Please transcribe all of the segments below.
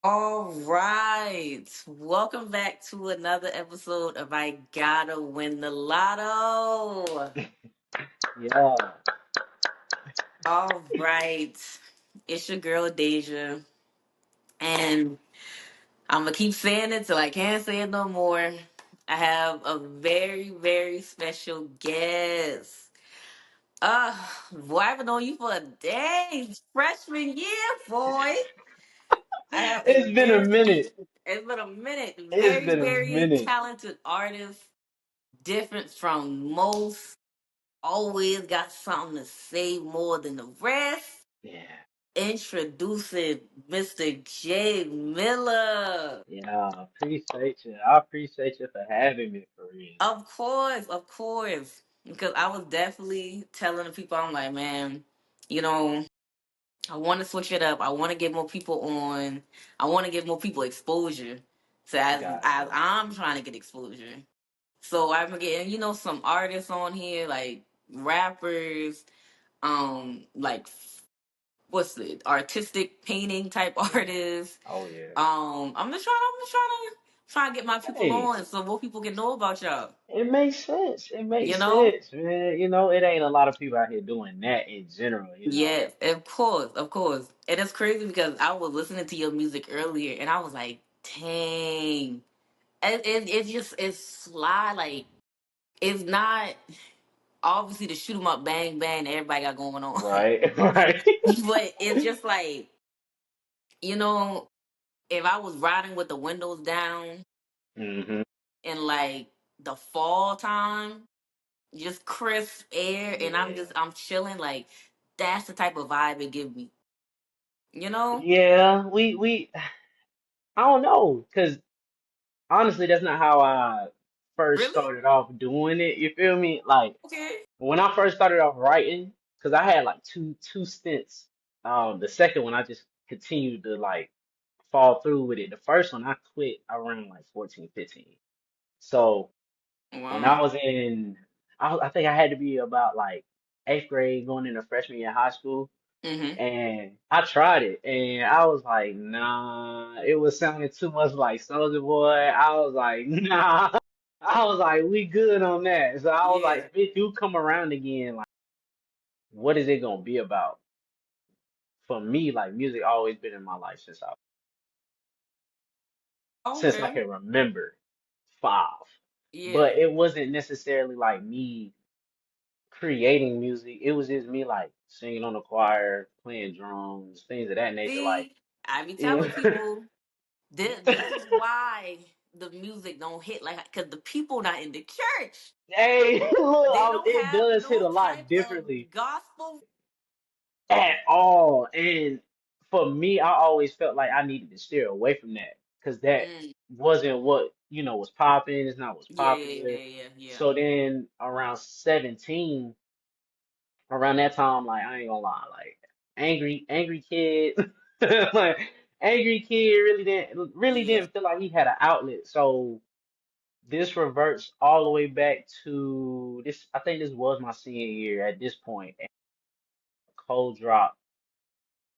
All right. Welcome back to another episode of I Gotta Win the Lotto. Yeah, All right. It's your girl Deja. And I'm going to keep saying it till I can't say it no more. I have a very, very special guest. Uh, boy, I've known you for a day. Freshman year, boy. I have a it's been a minute. it's been a minute. It's Very, been a very minute. talented artist, different from most, always got something to say more than the rest. Yeah, Introducing Mr. J Miller. yeah. Appreciate you. I appreciate you for having me for real. Of course, of course. Because I was definitely telling the people, I'm like, man, you know, I want to switch it up. I want to get more people on. I want to give more people exposure. So Got as you. I'm trying to get exposure. So I've been getting, some artists on here, like rappers, like what's it, artistic painting type artists. Oh yeah. I'm just trying to get my people Hey, on so more people can know about y'all. it makes sense. It You makes know? sense, man. It ain't a lot of people out here doing that in general. Yeah, of course, of course. And it's crazy because I was listening to your music earlier and I was like, dang. It's sly, like it's not obviously the shoot 'em up bang bang that everybody got going on. Right, right. But it's just like, you know, if I was riding with the windows down hmm in like the fall time, just crisp air, and Yeah. I'm chilling, like that's the type of vibe it give me. You know? Yeah, we I don't know, cause honestly, that's not how I first Really? started off doing it. You feel me? Like Okay. when I first started off writing, because I had like two stints. The second one I just continued to like fall through with it. The first one I quit around like 14, 15. So when Wow. I was in, I think I had to be about like eighth grade going into freshman year of high school. Mm-hmm. And I tried it and I was like, nah, it was sounding too much like Soldier Boy. I was like, nah. I was like, we good on that. So I was like, Yeah. if it do come around again, like, what is it gonna be about? For me, like music always been in my life since I Okay. can remember 5. Yeah. But it wasn't necessarily like me creating music. It was just me like singing on the choir, playing drums, things of that nature. Like, See, I be yeah. telling people this is why the music don't hit like because the people not in the church. Hey, look, They don't it have does hit no a type lot of differently gospel. at all. And for me, I always felt like I needed to steer away from that because that Mm, wasn't what, was popping. It's not what's yeah, yeah, popular. yeah, yeah, yeah. So then around 17, around that time, like, I ain't gonna lie, like, angry kid, like, angry kid really didn't feel like he had an outlet. So this reverts all the way back to this. I think this was my senior year at this point. Cold drop,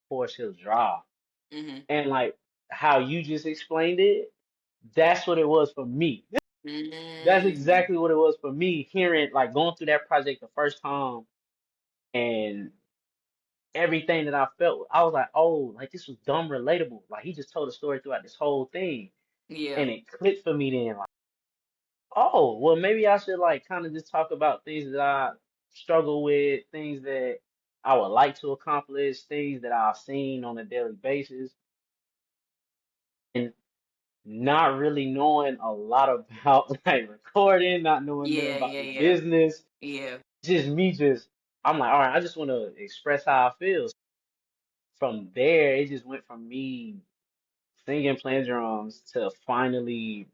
Forest Hills Drive. Mm-hmm. And like how you just explained it, that's what it was for me. That's Mm, exactly what it was for me, hearing like going through that project the first time and everything that I felt, I was like, oh, like this was dumb relatable. Like he just told a story throughout this whole thing. yeah. And it clicked for me then, like, oh, well maybe I should like kind of just talk about things that I struggle with, things that I would like to accomplish, things that I've seen on a daily basis. Not really knowing a lot about like recording, not knowing nothing Yeah, about yeah, the yeah. business. Yeah. Just me just I'm like, all right, I just want to express how I feel. From there, it just went from me singing, playing drums to finally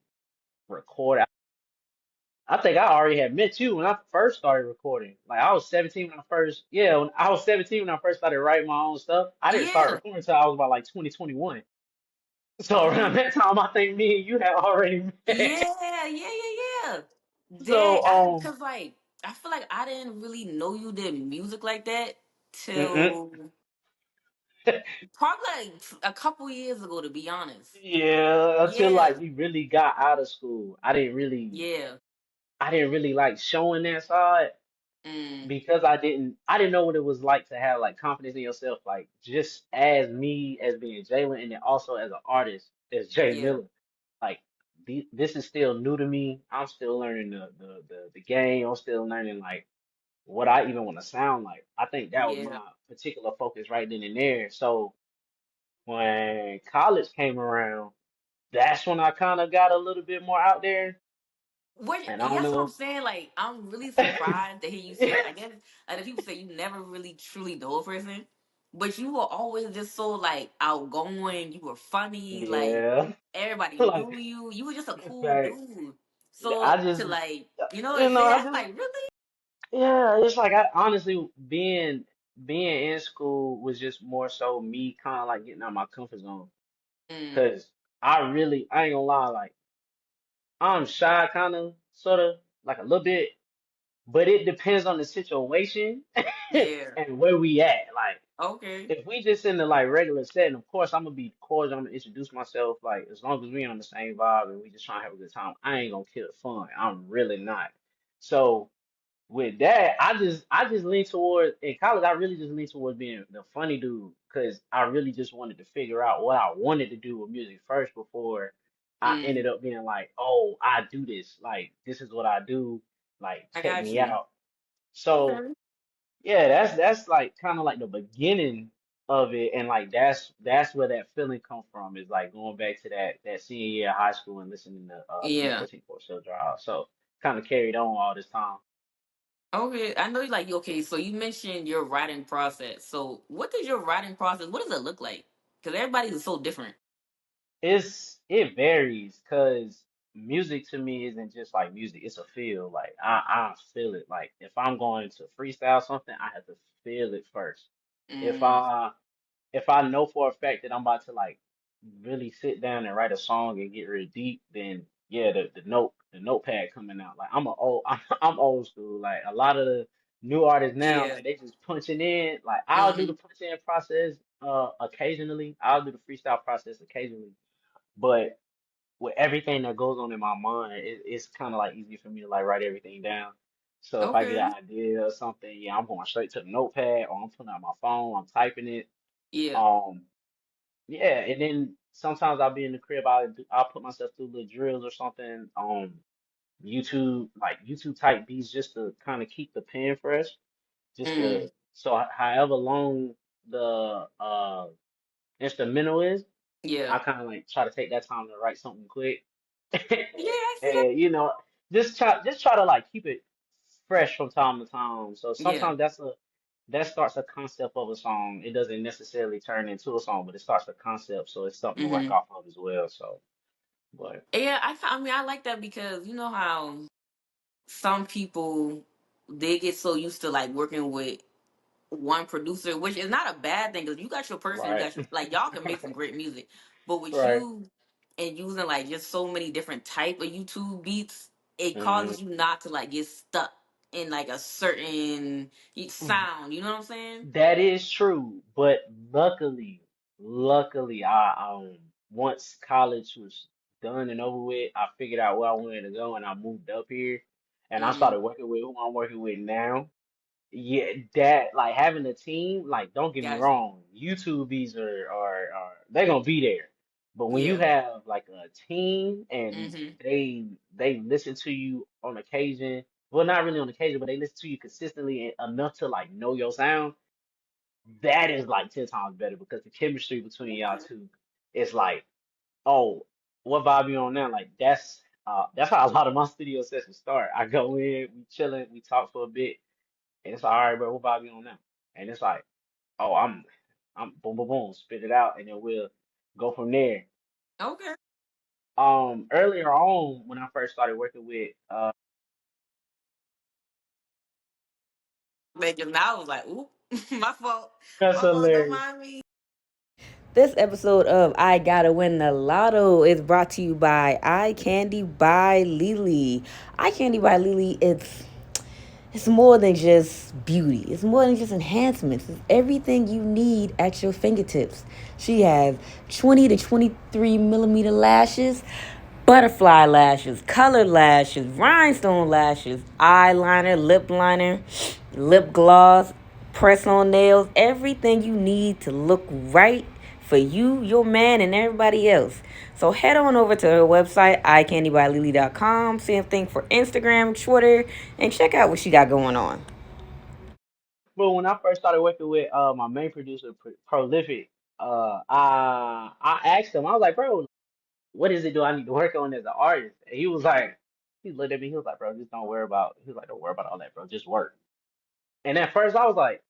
record. I think I already had met you when I first started recording. Like I was 17 when I first, yeah, when I was 17 when I first started writing my own stuff. I didn't start Yeah. recording until I was about like 2021. So around Oh. that time, I think me and you had already met. Yeah, yeah, yeah, yeah. Dang, So, cause like I feel like I didn't really know you did music like that mm-mm. till Probably like a couple years ago, to be honest. Yeah, until Yeah, like we really got out of school, yeah, I didn't really like showing that side mm, because I didn't know what it was like to have like confidence in yourself, like just as me as being Jalen, and then also as an artist as Jay yeah, Miller. Like this is still new to me. I'm still learning the game. I'm still learning like what I even want to sound like. I think that was yeah. my particular focus right then and there. So when college came around, that's when I kind of got a little bit more out there. What? And I don't That's what I'm know. saying. Like, I'm really surprised to hear you say. I guess like the people say you never really truly know a person, but you were always just so like outgoing. You were funny. Like Yeah, everybody like knew you. You were just a in cool fact, dude. I So just to like you know say I that's just like really. yeah, it's like I honestly being in school was just more so me kind of like getting out my comfort zone. Mm, Cause I ain't gonna lie, like I'm shy kind of sort of like a little bit, but it depends on the situation yeah. and where we at. Like Okay. if we just in the like regular setting, of course I'm gonna be cordial. I'm gonna introduce myself. Like as long as we on the same vibe and we just trying to have a good time, I ain't gonna kill the fun. I'm really not. So with that, I just lean towards in college. I really just lean towards being the funny dude because I really just wanted to figure out what I wanted to do with music first before I Mm, ended up being like, oh, I do this. Like this is what I do. Like I check got me you. out. So Okay. yeah, that's like kind of like the beginning of it, and like that's where that feeling come from is like going back to that senior year of high school and listening to Sweet Yeah. 14 for Show Drive. So kind of carried on all this time. Okay. I know you like okay. So you mentioned your writing process. So what does your writing process? What does it look like? Because everybody is so different. It varies because music to me isn't just like music, it's a feel. Like I feel it. Like if I'm going to freestyle something, I have to feel it first. If Mm, I if I know for a fact that I'm about to like really sit down and write a song and get real deep, then yeah, the notepad coming out. Like I'm old school. Like a lot of the new artists now, yeah. like they just punching in. Like I'll do the Mm-hmm. punch in process occasionally. I'll do the freestyle process occasionally. But with everything that goes on in my mind, it's kind of like easy for me to like write everything down. So if I get Okay. an idea or something, yeah, I'm going straight to the notepad or I'm putting out my phone, I'm typing it. Yeah. Um, yeah, and then sometimes I'll be in the crib, I'll put myself through little drills or something. YouTube like YouTube type beats just to kind of keep the pen fresh, just Mm, to so however long the instrumental is, yeah. I kind of like try to take that time to write something quick. Yeah. I see that. And you know, just try to like keep it fresh from time to time. So Yeah. sometimes that starts a concept of a song. It doesn't necessarily turn into a song, but it starts a concept, so it's something to work Mm-hmm. off of as well. So, but Yeah. I mean, I like that because you know how some people they get so used to like working with one producer, which is not a bad thing because you got your person, you right, got your like y'all can make some great music, but with right. you and using like just so many different type of YouTube beats, it Mhm. causes you not to like get stuck in like a certain sound. You know what I'm saying? That is true, but luckily, I once college was done and over with, I figured out where I wanted to go, and I moved up here, and I Mm-hmm. started working with who I'm working with now. Yeah, that like having a team, like don't get me Got you. wrong, YouTube beats are they're gonna be there. But when you Yeah. have like a team and Mm-hmm. they listen to you on occasion, well not really on occasion, but they listen to you consistently enough to like know your sound, that is like 10 times better because the chemistry between y'all Okay. two is like, oh, what vibe you on now? Like that's how a lot of my studio sessions start. I go in, we chilling, we talk for a bit, and it's like, all right, bro, what vibe you on now? And it's like, oh, I'm boom, boom, boom, spit it out, and then we'll go from there. Okay. Earlier on when I first started working with Because now I was like, ooh, my fault. that's My fault. Don't hilarious. mind me. This episode of I Gotta Win the Lotto is brought to you by Eye Candy by Lily. Eye Candy by Lily, It's more than just beauty. It's more than just enhancements. It's everything you need at your fingertips. She has 20 to 23 millimeter lashes, butterfly lashes, colored lashes, rhinestone lashes, eyeliner, lip liner, lip gloss, press on nails, everything you need to look right for you, your man, and everybody else. So head on over to her website, iCandyByLily.com. Same thing for Instagram, Twitter, and check out what she got going on. But when I first started working with my main producer, Prolific, I asked him, I was like, bro, what is it do I need to work on as an artist? And he was like, he looked at me, he was like, bro, just don't worry about. He was like, don't worry about all that, bro, just work. And at first I was like,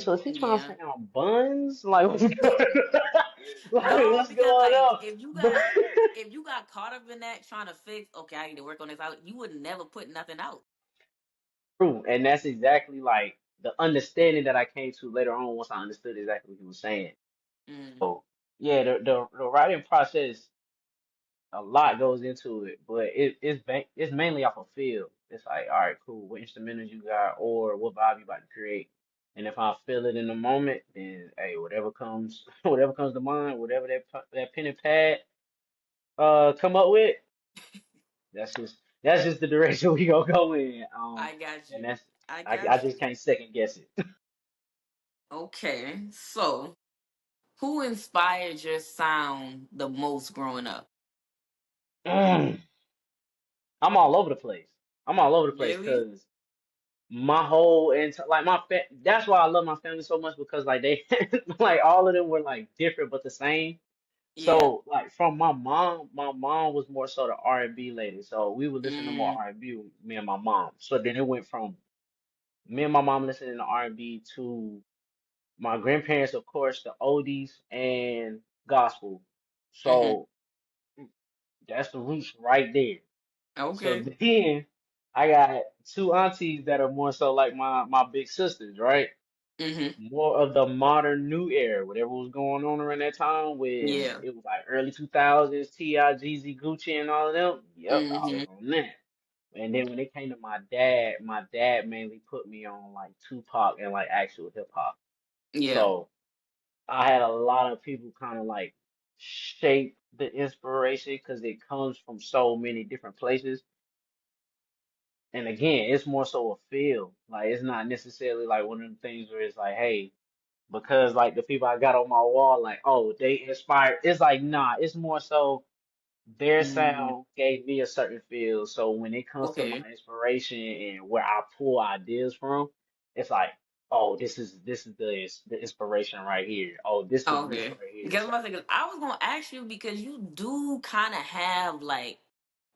so is he trying to Yeah. say I'm buns? Like, what's going, like, No, what's because going like on? if you got caught up in that trying to fix, okay, I need to work on this out, you would never put nothing out. True, and that's exactly like the understanding that I came to later on once I understood exactly what he was saying. Mm, So yeah, the writing process, a lot goes into it, but it's mainly off of feel. It's like, all right, cool, what instrumentals you got or what vibe you about to create. And if I feel it in the moment, then hey, whatever comes, whatever comes to mind, whatever that pen and pad come up with, that's just the direction we gonna go in. I got And you. that's I I got just you. can't second guess it. Okay, so who inspired your sound the most growing up? Mm, I'm all over the place. I'm all over the place Really? because my whole like that's why I love my family so much because like they like all of them were like different but the same. Yeah. So like from my mom was more so the R&B lady. So we would listen to more Mm, R&B with me and my mom. So then it went from me and my mom listening to R&B to my grandparents, of course, the oldies and gospel. mm-hmm. So that's the roots right there. So Okay. then I got two aunties that are more so like my big sisters, right? Mm-hmm. More of the modern new era, whatever was going on around that time when Yeah. it was like early 2000s, T.I., Jeezy, Gucci, and all of them. Yep, I was Mm-hmm. on that. And then when it came to my dad mainly put me on like Tupac and like actual hip hop. Yeah. So I had a lot of people kind of like shape the inspiration because it comes from so many different places. And again, it's more so a feel. Like it's not necessarily like one of them things where it's like, hey, because like the people I got on my wall, like, oh, they inspired. It's like, nah, it's more so their Mm, sound gave me a certain feel. So when it comes to my okay. inspiration and where I pull ideas from, it's like, oh, this is the inspiration right here. Oh, this the roots Okay. right here. Because So I was gonna ask you because you do kind of have like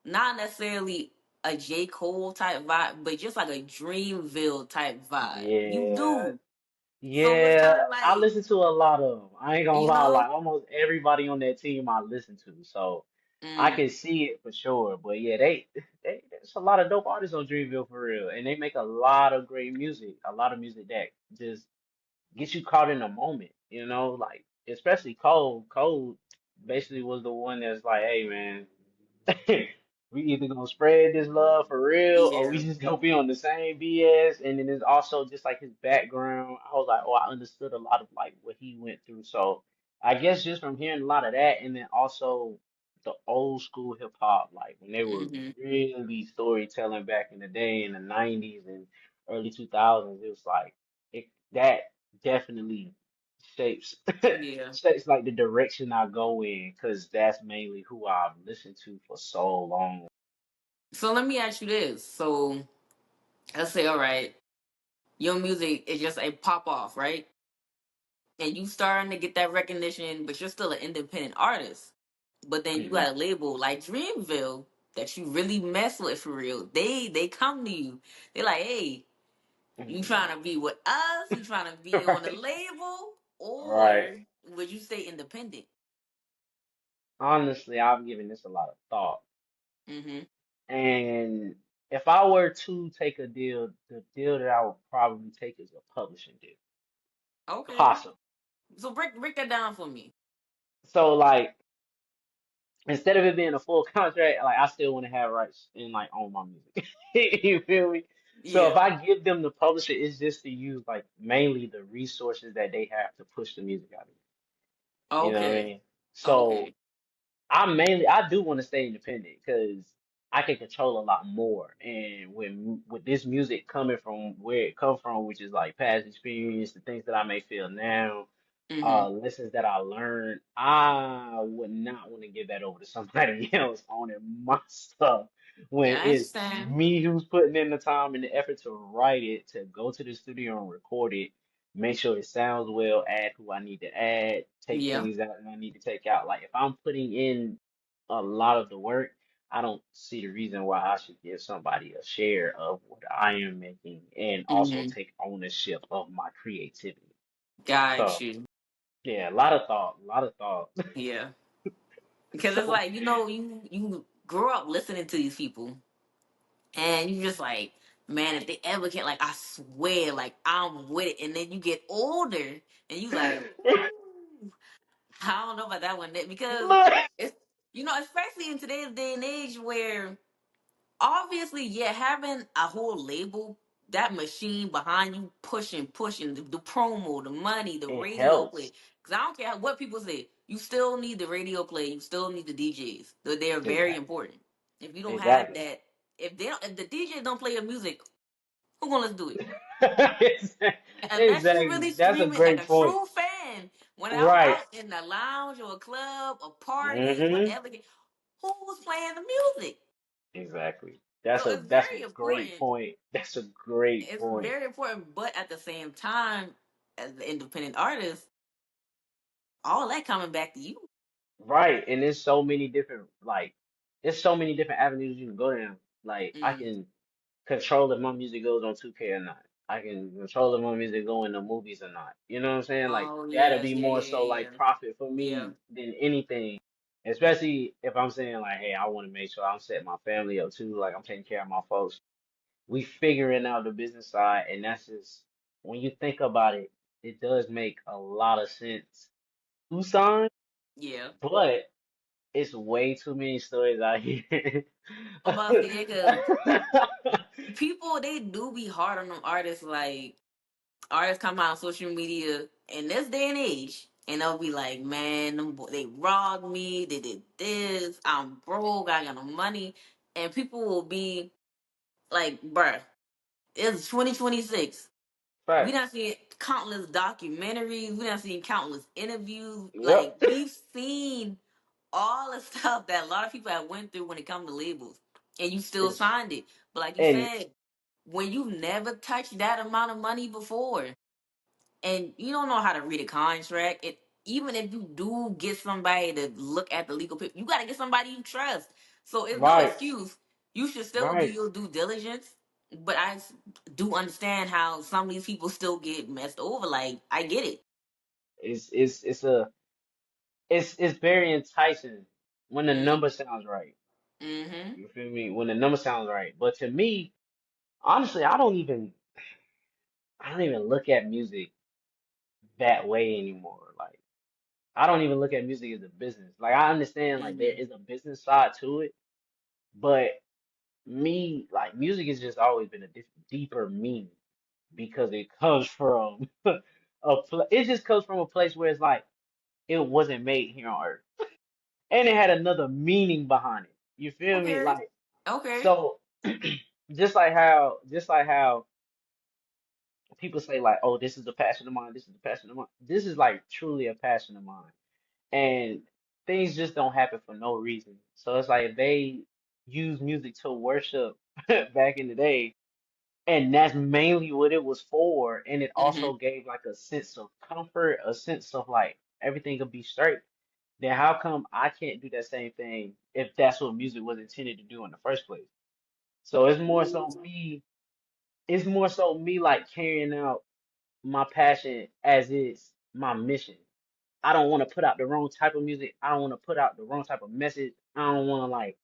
not necessarily a J. Cole type vibe, but just like a Dreamville type vibe. You yeah, do. So it's yeah, kind of I like, listen to a lot of them. I ain't gonna you lie, know, like almost everybody on that team I listen to. So I mm, can see it for sure. But yeah, there's a lot of dope artists on Dreamville for real, and they make a lot of great music. A lot of music that just gets you caught in a moment. You know, like especially Cole. Cole basically was the one that's like, hey man. We either gonna spread this love for real or we yeah. just gonna be on the same BS. And then there's also just like his background. I was like, oh, I understood a lot of like what he went through. So I guess just from hearing a lot of that and then also the old school hip hop, like when they were Hmm. really storytelling back in the day in the 90s and early 2000s, it was like that definitely shapes Yeah. shapes like the direction I go in because that's mainly who I've listened to for so long. So let me ask you this. So let's say, all right, your music is just a pop off, right? And you starting to get that recognition, but you're still an independent artist. But then you Hmm. got a label like Dreamville that you really mess with for real. They come to you. They're like, hey, you Hmm. trying to be with us? You trying to be on the Right. label, Right. or would you stay independent? Honestly, I've given this a lot of thought. Mm-hmm. And if I were to take a deal, the deal that I would probably take is a publishing deal. Okay. Possible. So break that down for me. So like instead of it being a full contract, like I still want to have rights and like own my music. You feel me? So if Yeah. I give them the publisher, it's just to use like mainly the resources that they have to push the music out. You know what I Okay. mean? So Okay. I do want to stay independent because I can control a lot more. And when with this music coming from where it come from, which is like past experience, the things that I may feel now, Mm-hmm. lessons that I learned, I would not want to give that over to somebody else owning my stuff when Yeah, I it's understand. me who's putting in the time and the effort to write it, to go to the studio and record it, make sure it sounds well, add who I need to add, take Yeah. things out that I need to take out. Like if I'm putting in a lot of the work, I don't see the reason why I should give somebody a share of what I am making and also Mm-hmm. take ownership of my creativity. Got So you. yeah, a lot of thought, a lot of thought. Yeah. Because it's So like, you grow up listening to these people and you just like, man, if they ever get like I swear, like I'm with it. And then you get older and you like, ooh, I don't know about that one because look, it's especially in today's day and age where obviously, yeah, having a whole label, that machine behind you pushing the promo, the money, the it radio play. helps. Because I don't care what people say, you still need the radio play, you still need the DJs. They're very Exactly. important. If you don't have Exactly. that, if the DJs don't play your music, who gonna listen to it? Unless you Exactly. really That's a stream it like great a point. true fan, when I'm Right. out in the lounge or a club, a party, Hmm. whatever, who's playing the music? Exactly. So it's That's a very great important. point. That's a great It's point. very important, but at the same time, as the independent artist, all that coming back to you. Right. And there's so many different there's so many different avenues you can go down. Like I Mm. can control if my music goes on 2K or not. I can control if my music go in the movies or not. You know what I'm saying? Like Oh that'll yes, be yeah, more yeah, so yeah, like profit for yeah, me than anything. Especially if I'm saying like, hey, I want to make sure I'm setting my family up too. Like I'm taking care of my folks. We figuring out the business side, and that's just when you think about it, it does make a lot of sense to sign, yeah. but it's way too many stories out here. I'm about to say yeah, because people they do be hard on them artists. Like artists come out on social media in this day and age, and they'll be like, "Man, they robbed me. They did this. I'm broke. I got no money," and people will be like, "Bruh, it's 2026. We done Facts. seen countless documentaries. We done seen countless interviews. Like Yep. we've seen all the stuff that a lot of people have went through when it comes to labels, and you still It's signed it. But like you and said, when you've never touched that amount of money before, and you don't know how to read a contract, it even if you do get somebody to look at the legal paper, you got to get somebody you trust. So it's no right, excuse. You should still do right. your due diligence. But do understand how some of these people still get messed over. Like I get it. It's very enticing when the Mm, number sounds right. mm-hmm. You feel me? When the number sounds right. But to me, honestly, I don't even look at music that way anymore. Like I don't even look at music as a business. Like I understand like there Mm-hmm. is a business side to it, but me like music has just always been a deeper meaning because it comes from it just comes from a place where it's like it wasn't made here on earth. And it had another meaning behind it. You feel me? Okay. Like Okay. so just like how people say like, oh, this is a passion of mine, this is a passion of mine. This is like truly a passion of mine. And things just don't happen for no reason. So it's like if they use music to worship back in the day, and that's mainly what it was for, and it Mm-hmm. also gave like a sense of comfort, a sense of like everything could be straight. Then how come I can't do that same thing if that's what music was intended to do in the first place? So it's more so me like carrying out my passion as is my mission. I don't want to put out the wrong type of music. I don't want to put out the wrong type of message. I don't want to like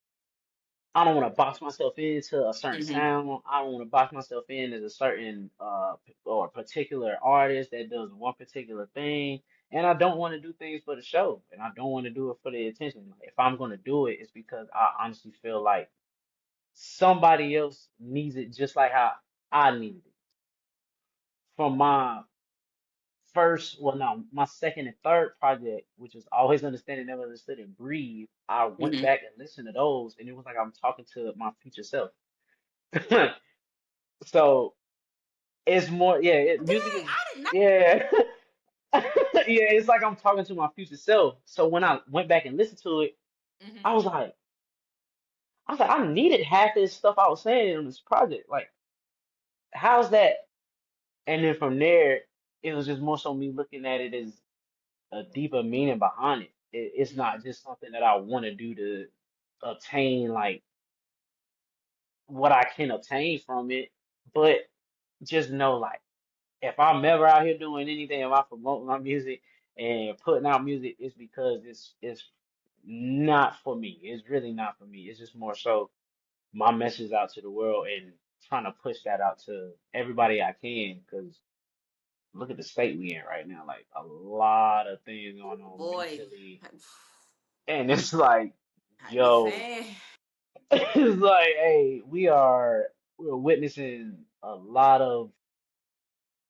I don't want to box myself into a certain Mhm. sound. I don't want to box myself in as a certain or particular artist that does one particular thing. And I don't want to do things for the show, and I don't want to do it for the attention. Like, if I'm gonna do it, it's because I honestly feel like somebody else needs it just like how I needed it. From my first, well, no, my second and third project, which was Always Understanding, Never Understood, and Breathe, I went Mhm. back and listened to those, and it was like I'm talking to my future self. So it's more, yeah, Dang, music is, I did not. yeah, yeah, it's like I'm talking to my future self. So when I went back and listened to it, Mhm. I was like, I needed half this stuff I was saying in this project. Like, how's that? And then from there, it was just more so me looking at it as a deeper meaning behind it. It's not Mhm. just something that I want to do to obtain like what I can obtain from it, but just know like if I'm ever out here doing anything, if I promote my music and putting out music, it's because it's not for me. It's really not for me. It's just more so my message out to the world and trying to push that out to everybody I can. Because look at the state we in right now. Like a lot of things going Ooh, on boy, mentally, and it's like, I be yo, saying, it's like, hey, we're witnessing a lot of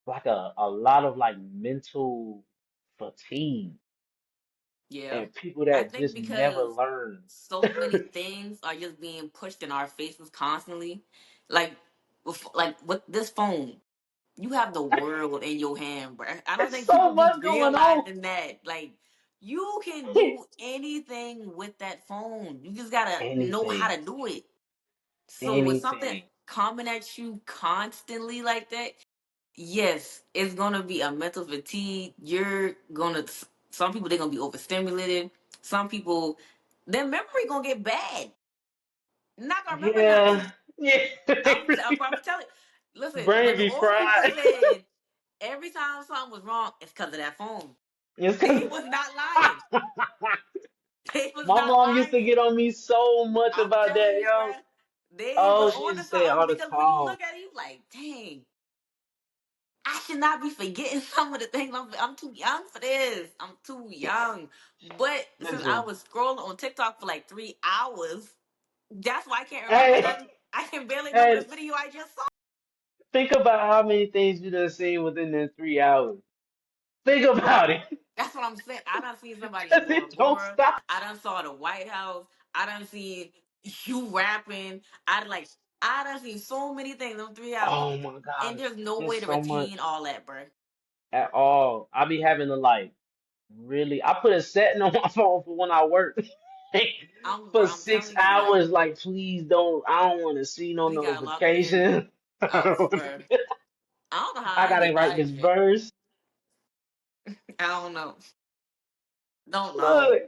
like a lot of like mental fatigue yeah. and people I that think just never because learn. so many things are just being pushed in our faces constantly, like, like with this phone. You have the world in your hand, bro. I don't It's think so people be much going on. realizing that. Like, you can do anything with that phone. You just gotta know how Anything, to do it. So with something anything. coming at you constantly like that, yes, it's gonna be a mental fatigue. You're gonna some people they're gonna be overstimulated. Some people their memory gonna get bad. Not gonna remember nothing. Yeah, yeah. I'm telling. Listen, Brain when the be old people fried. said every time something was wrong, it's because of that phone. It's They 'cause was not lying. They was my not mom used to lying. get on me so much I'm about telling that, you, yo. bruh. They Oh, was she on used to to say it something all the because when you time. look at it, you like, dang, I should not be forgetting some of the things. I'm too young for this. I'm too young. But since I Listen, was scrolling on TikTok for like 3 hours, that's why I can't remember hey, nothing. I can barely remember the hey, video I just saw. think about how many things you done seen within the 3 hours. Think about it, That's what I'm saying. I done seen somebody in 'cause Bora it don't Bora. stop. I done saw the White House. I done seen you rapping. I done seen so many things in 3 hours. Oh my And gosh, there's no it's way to so retain much all that, bro. at all. I be having to like really. I put a setting on my phone for when I work Bro, for I'm six telling you, like, hours. Like, please don't. I don't want to see no we got locked in. notification. Bro. I don't know how I I gotta get write by, this man. verse. I don't know. Don't know. Look,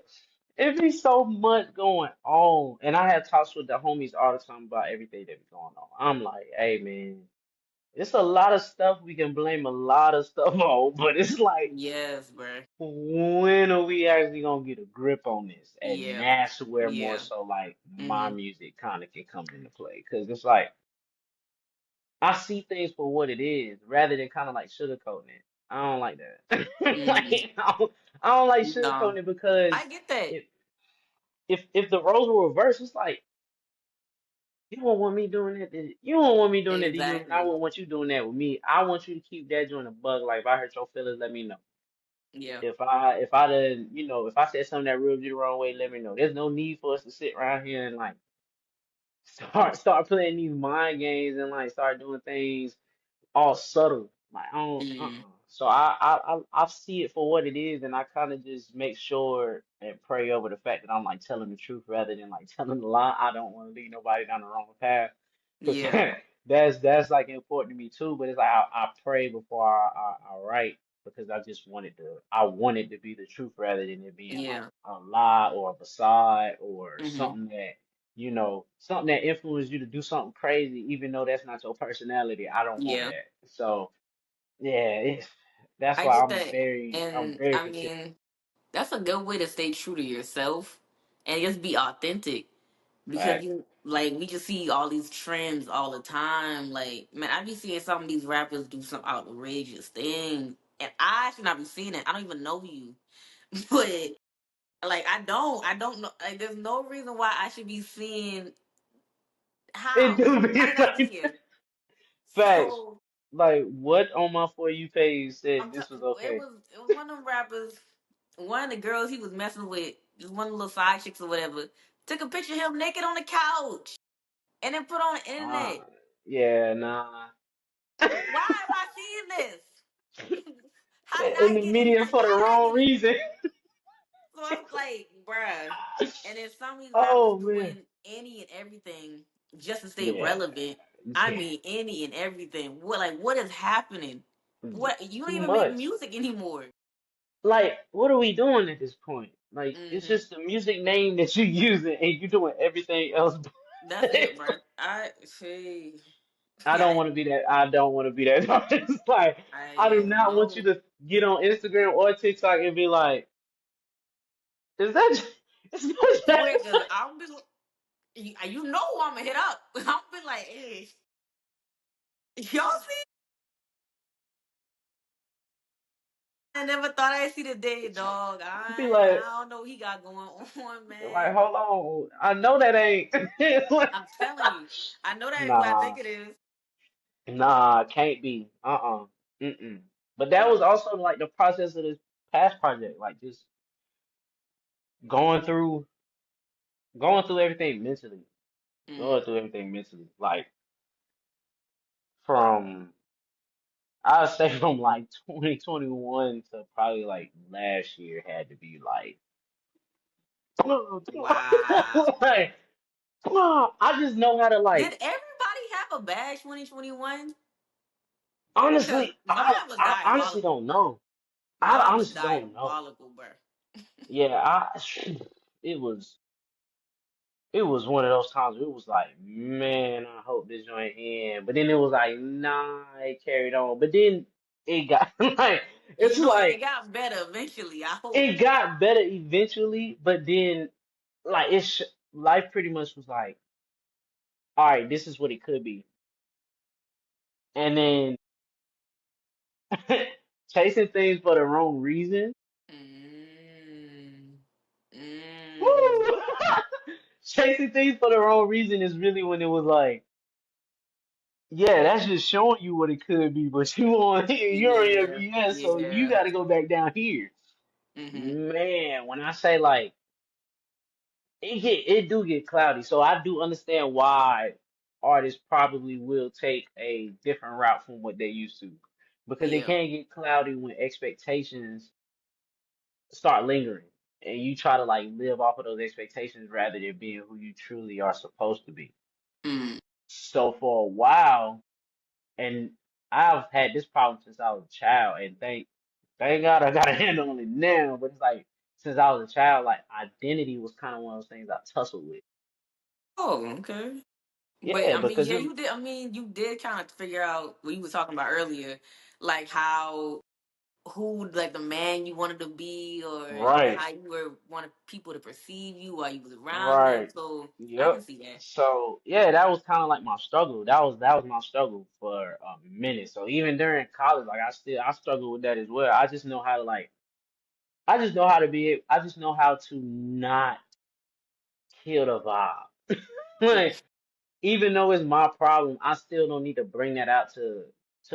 it be so much going on, and I have talks with the homies all the time about everything that be going on. I'm like, hey man, it's a lot of stuff we can blame a lot of stuff on, but it's like, Yes, bro. when are we actually gonna get a grip on this? And Yeah. that's where more Yeah. so like my Mm-hmm. music kind of can come into play, because it's like I see things for what it is rather than kind of like sugarcoating it. I don't like that. Mm-hmm. Like, I don't like No. sugarcoating it because I get that. if if the roles were reversed, it's like you don't want me doing that. You don't want me doing that to you, and I Exactly. won't want you doing that with me. I want you to keep that joint a bug. Like if I hurt your feelings, let me know. Yeah. If I done if I said something that rubbed you the wrong way, let me know. There's no need for us to sit around here and like start playing these mind games and like start doing things all subtle. Like I don't, Mm-hmm. So I see it for what it is, and I kind of just make sure and pray over the fact that I'm like telling the truth rather than like telling the lie. I don't want to lead nobody down the wrong path, because Yeah. that's like important to me too. But it's like I pray before I write, because I want it to be the truth rather than it being like Yeah. a lie or a facade or Mm-hmm. something that something that influences you to do something crazy, even though that's not your personality. I don't want Yeah. that. So yeah, that's I why get I'm that. I'm And very I particular. mean, that's a good way to stay true to yourself and just be authentic. because Fact. you like we just see all these trends all the time. Like, man, I be seeing some of these rappers do some outrageous things, and I should not be seeing it. I don't even know you, but like I don't know. Like, there's no reason why I should be seeing It how do be how did I get like here? facts. So Like what on my For You page said I'm t- this was okay. it was one of them rappers. One of the girls he was messing with, just one of the little side chicks or whatever, took a picture of him naked on the couch and then put on the Uh, internet. yeah, nah. Why am I seeing this? How did In I the get in? media Like, for how the did I wrong get in? reason. So I'm like, bruh. And then some of these rappers Oh man. doing any and everything just to stay Yeah. relevant. I mean, any and everything. What is happening? What, you don't Too even make much. music anymore. Like, what are we doing at this point? Like, it's Hmm. just the music name that you're using, and you're doing everything else. That's it, bruh. I see. I don't Yeah, want to be that. I don't want to be that artist. Like, I do I not want you know. to get on Instagram or TikTok and be like, "Is that? Is Swear, that?" cause I'll be, you know who I'm gonna hit up. I'll be like, hey, y'all see? I never thought I'd see the day, dog. Be like, I don't know what he got going on, like, man. hold on. I know that ain't. Like, I'm telling you, I know that ain't what I nah, think it is. nah, can't be. Mm-mm. But that was Mm, also like the process of this past project, like just going through, going through everything mentally, going mm. through everything mentally. Like from, I'd say from like 2021 to probably like last year had to be like, Wow. like, I just know how to Did like. everybody have a bad 2021? Cause Honestly, mine was I honestly diabolical. don't know. I Mine was honestly don't know. diabolical, bro. Yeah, it was it was one of those times where it was like, man, I hope this joint end. But then it was like, nah, it carried on. But then it got like it's You know, it like got better eventually. I hope. it got better eventually, but then like life pretty much was like, all right, this is what it could be. And then chasing things for the wrong reason. Mm, mm. Woo! Chasing things for the wrong reason is really when it was like, yeah, that's just showing you what it could be, but you on here, you're on your Yeah, BS, so you yeah. got to go back down here. Hmm. Man, when I say like it do get cloudy, so I do understand why artists probably will take a different route from what they used to, because it Yeah. can get cloudy when expectations start lingering, and you try to like live off of those expectations rather than being who you truly are supposed to be. Mm. So for a while, and I've had this problem since I was a child, and thank God I got a handle on it now. But it's like since I was a child, like identity was kind of one of those things I tussled with. Oh, okay. But Yeah, I mean, because yeah, it you did. I mean, you did kind of figure out what you were talking about earlier, like how who like the man you wanted to be, or right, how you were wanted people to perceive you while you was around them. right, So I can yep. see that. So yeah, that was kind of like my struggle. That was my struggle for a minute. So even during college, like I struggle with that as well. I just know how to like I just know how to be I just know how to not kill the vibe. Yeah. Like even though it's my problem, I still don't need to bring that out to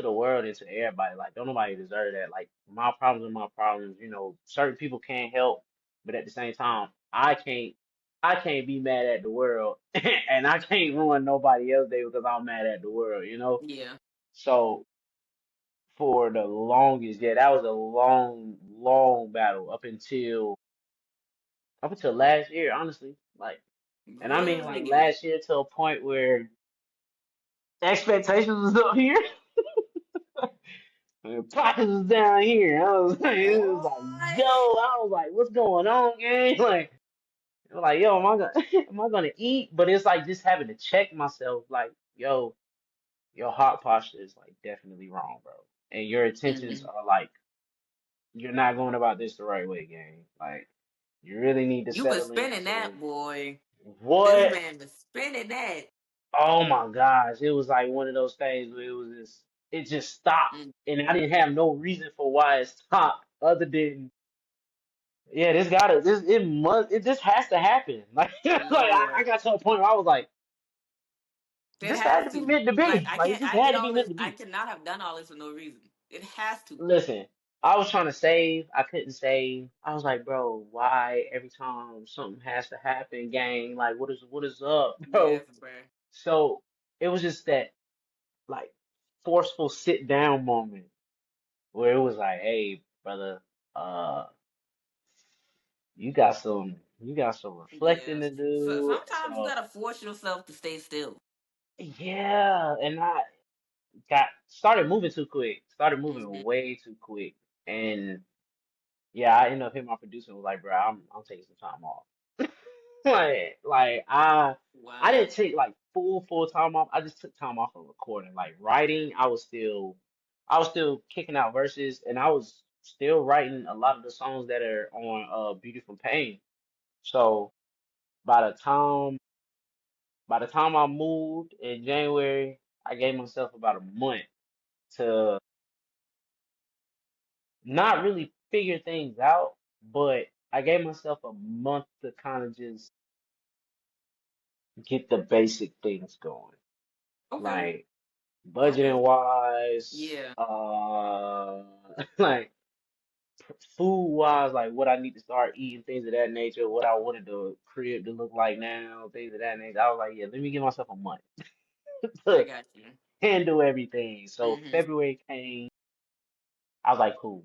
the world and to everybody. Like, don't nobody deserve that. Like, my problems are my problems. You know, certain people can't help, but at the same time, I can't be mad at the world, and I can't ruin nobody else's day because I'm mad at the world. You know. Yeah. So for the longest, yeah, that was a long, long battle up until last year, honestly. Like, and I mean like Really. last year to a point where expectations was up here. And pockets was down here. I was like, it was like, Boy. yo, I was like, what's going on, gang? Like, I'm like, yo, am I gonna, am I gonna eat? But it's like just having to check myself, like, yo, your heart posture is like definitely wrong, bro, and your intentions Mm. are like, you're not going about this the right way, gang. Like, you really need to You was settle spinning into, that, boy. This What? man was spinning that. Oh my gosh. It was like one of those things where it just stopped. Mm, And I didn't have no reason for why it stopped other than, yeah, it just has to happen. Like, I Lord. got to a point where I was like, It this had has to be to. meant to Like be. I Like, it can't just I had did to be all meant this. to I be. cannot have done all this for no reason. It has to. Listen, I was trying to save. I couldn't save. I was like, bro, why every time something has to happen, gang? Like, what is up, bro? Yes, bro. So it was just that like forceful sit down moment where it was like, hey, brother, uh, you got some reflecting Yes. to So do. sometimes you So gotta force yourself to stay still. yeah, and I got started moving too quick. Started moving Hmm. way too quick, and yeah, I ended up hitting my producer and was like, bro, I'm taking some time off. Like I Wow. didn't take like full time off. I just took time off from recording. Like writing, I was still kicking out verses, and I was still writing a lot of the songs that are on Beautiful Pain. So by the time by the time I moved in January, I gave myself about a month to not really figure things out, but I gave myself a month to kind of just get the basic things going. Okay. Like Okay. budgeting wise, Yeah. like food wise, like what I need to start eating, things of that nature, what I wanted the crib to look like now, things of that nature. I was like, yeah, let me give myself a month I to got you. handle everything. So Hmm. February came, I was like, cool.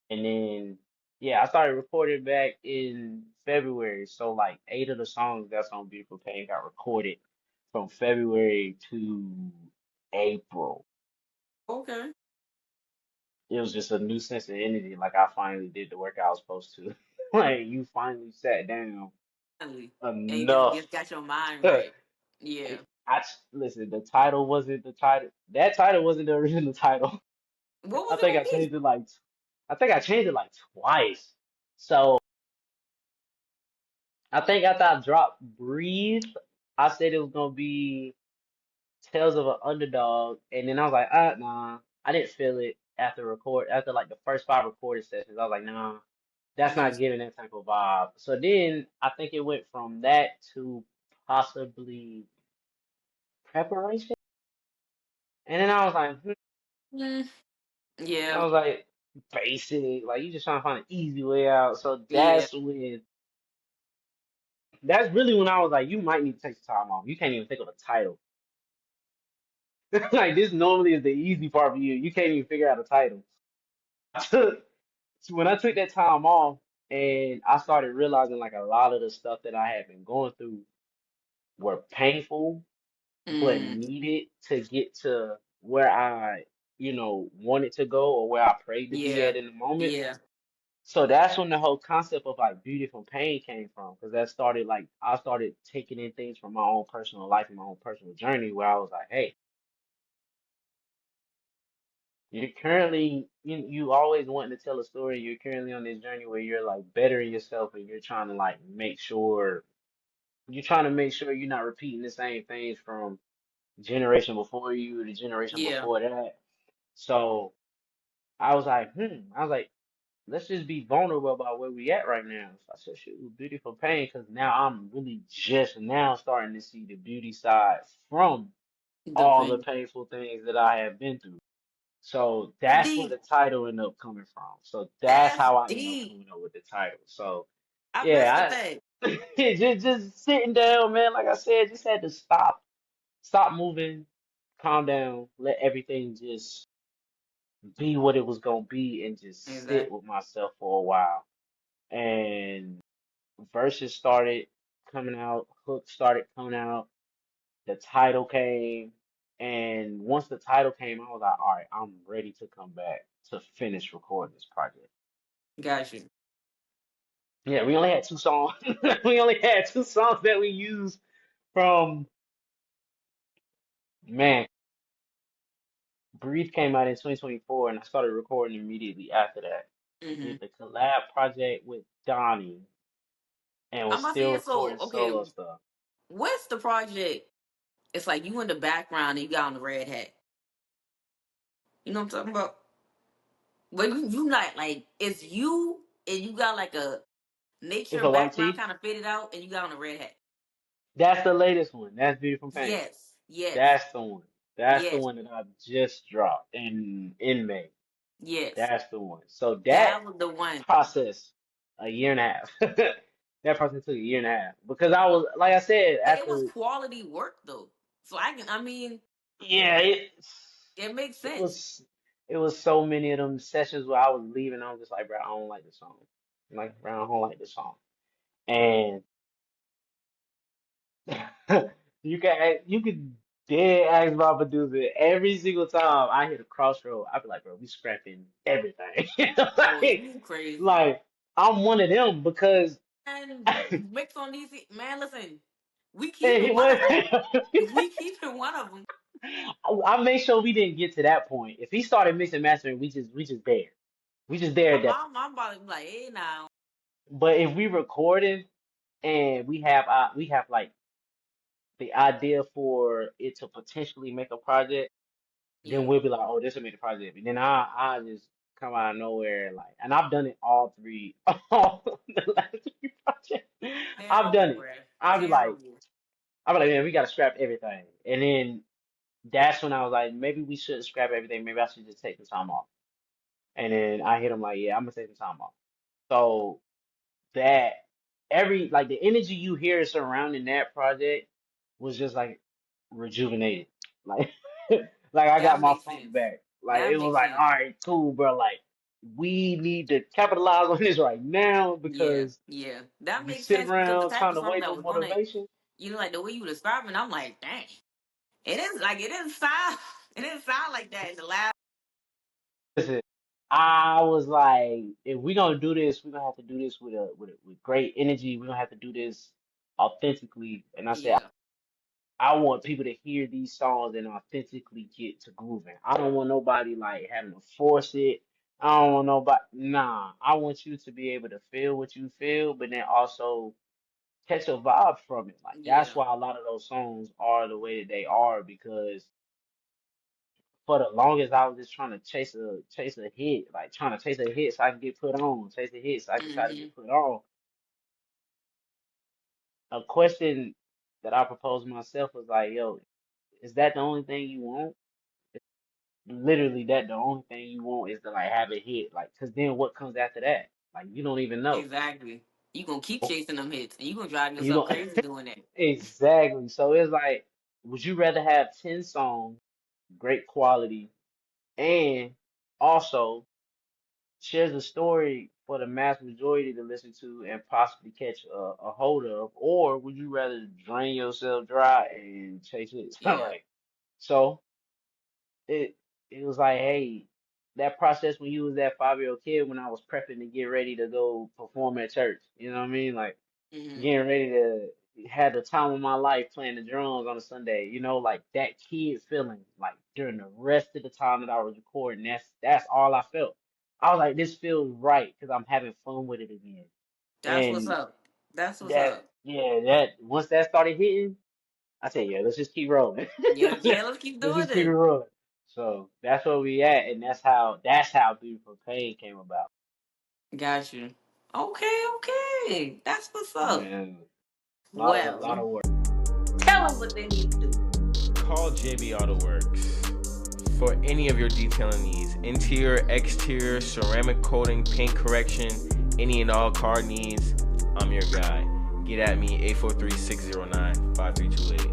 And then yeah, I started recording back in February. So like 8 of the songs that's on Beautiful Pain got recorded from February to April. Okay. It was just a new sense of energy. Like I finally did the work I was supposed to. Like you finally sat down Finally. And you just, enough. just got your mind I right. Yeah. listen. The title wasn't the title. That title wasn't the original title. What I was it think I gonna be? changed it like I think I changed it like twice. So I think after I dropped Breathe, I said it was gonna be Tales of an Underdog, and then I was like, nah, I didn't feel it after like the first 5 recording sessions. I was like, nah, that's Hmm. not giving that type of vibe. So then I think it went from that to possibly Preparation, and then I was like, Mm, I yeah. was like, basic, like you just trying to find an easy way out. So Yeah. that's really when I was like, you might need to take some time off. You can't even think of a title. Like this normally is the easy part for you. You can't even figure out a title. So when I took that time off and I started realizing like a lot of the stuff that I had been going through were painful but Mm, needed to get to where I wanted to go or where I prayed to be yeah. at in the moment. Yeah. So that's when the whole concept of like beautiful pain came from, because that started like I started taking in things from my own personal life and my own personal journey where I was like, hey, you always wanting to tell a story. You're currently on this journey where you're like bettering yourself and you're trying to like make sure you're not repeating the same things from generation before you, the generation Yeah. before that. So I was like, let's just be vulnerable about where we at right now. So I said, shoot, beautiful pain, because now I'm really just now starting to see the beauty side from The all the pain. painful things that I have been through. So that's where Deep. the title ended up coming from. So that's That's how I ended up deep. coming up with the title. So I messed with yeah, that. just sitting down, man. Like I said, just had to stop moving, calm down, let everything just be what it was gonna be, and just sit Exactly. with myself for a while. And verses started coming out, hooks started coming out, the title came, and once the title came, I was like, all right, I'm ready to come back to finish recording this project. Got you. Yeah, we only had 2 songs. We only had 2 songs that we used from, man, Breathe came out in 2024, and I started recording immediately after that. Hmm. Did the collab project with Donnie, and I'm was about to still say so. recording Okay, solo stuff. what's the project? It's like you in the background and you got on the red hat. You know what I'm talking about? But you not like it's you and you got like a It's nature a white background tee. kind of fitted out and you got on a red hat. That's the latest one. That's Beautiful Pain. Yes, yes, That's the one. That's the yes, one that I just dropped in May. yes. That's the one. So that That was the one. process a year and a half. That process took a year and a half because I was like I said But it was after quality work though. So I mean, yeah it makes it sense. was it was so many of them sessions where I was leaving. I was just like, bro, I don't like this song. Like, bro, I don't like this song. And you could dead ask my producer every single time I hit a crossroad. I be like, bro, we scrapping everything. Oh, like, you crazy. like I'm one of them because And mix on these man, listen, we he keeping one was. of them. We keeping one of them. I made sure we didn't get to that point. If he started mixing mastering, we just there. We just there at that point. I'm about to be like, hey now. But if we recorded and we have like the idea for it to potentially make a project, then Yeah. we'll be like, oh, this will make the project. And then I just come out of nowhere like, and I've done it all three, all the last three projects. I've Terrible, done it. bruh. I'll be like, Terrible. I'll be like, man, we gotta scrap everything. And then that's when I was like, maybe we shouldn't scrap everything. Maybe I should just take some time off. And then I hit him like, yeah, I'm gonna take some time off. So that every like the energy you hear surrounding that project was just like rejuvenated. Like like I got That my makes funk sense. back. Like That it was makes like, sense. all right, cool, bro. Like we need to capitalize on this right now Yeah, because yeah. That we makes sit sense because the around type trying of to song wait that on was gonna, motivation. like the way you were describing, I'm like, dang. It is like it didn't sound it didn't sound like that in the last. Listen, I was like, if we gonna do this, we're gonna have to do this with great energy. We're gonna have to do this authentically. And I said, Yeah. I want people to hear these songs and authentically get to grooving. I don't want nobody like having to force it. I don't want nobody. Nah, I want you to be able to feel what you feel, but then also catch a vibe from it. Like that's Yeah. why a lot of those songs are the way that they are because for the longest I was just trying to chase a hit, like trying to chase a hit so I can get put on, chase a hit so I can try to Mm-hmm. get put on. A question that I proposed myself was like, yo, is that the only thing you want? Literally that the only thing you want is to like have it hit like because then what comes after that like you don't even know Exactly. You gonna keep chasing them hits and you gonna drive you yourself don't crazy doing that. exactly so it's like would you rather have 10 songs great quality and also shares a story for the mass majority to listen to and possibly catch a hold of or would you rather drain yourself dry and chase it all Yeah. right so it it was like, hey, that process when you was that 5-year-old kid when I was prepping to get ready to go perform at church. You know what I mean? Like Mm-hmm. getting ready to have the time of my life playing the drums on a Sunday, like that kid feeling, like during the rest of the time that I was recording, that's all I felt. I was like, this feels right because I'm having fun with it again. That's what's And up. That's what's that, up. yeah, that once that started hitting, I said, yeah, let's just keep rolling. Yeah, yeah, let's keep Let's doing just keep it this. rolling. So that's where we at, and that's how Beautiful Pain came about. Got you. Okay, okay. That's what's up. Man, a lot Well, of work. tell them what they need to do. Call JB Auto Works for any of your detailing needs. Interior, exterior, ceramic coating, paint correction, any and all car needs. I'm your guy. Get at me, 843-609-5328.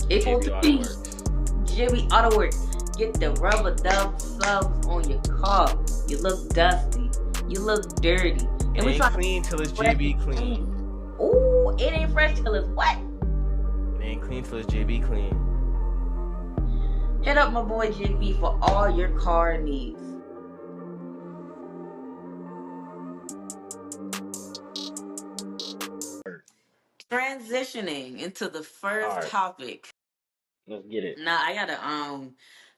JB Auto 843 Works. Jimmy Auto Works. Get the rubber dub subs on your car. You look dusty. You look dirty. It And we ain't trying to clean till it's fresh JB and clean. Ooh, it ain't fresh till it's what? It ain't clean till it's JB clean. Hit up my boy JB for all your car needs. Transitioning into the All first right, topic. let's get it. Now I gotta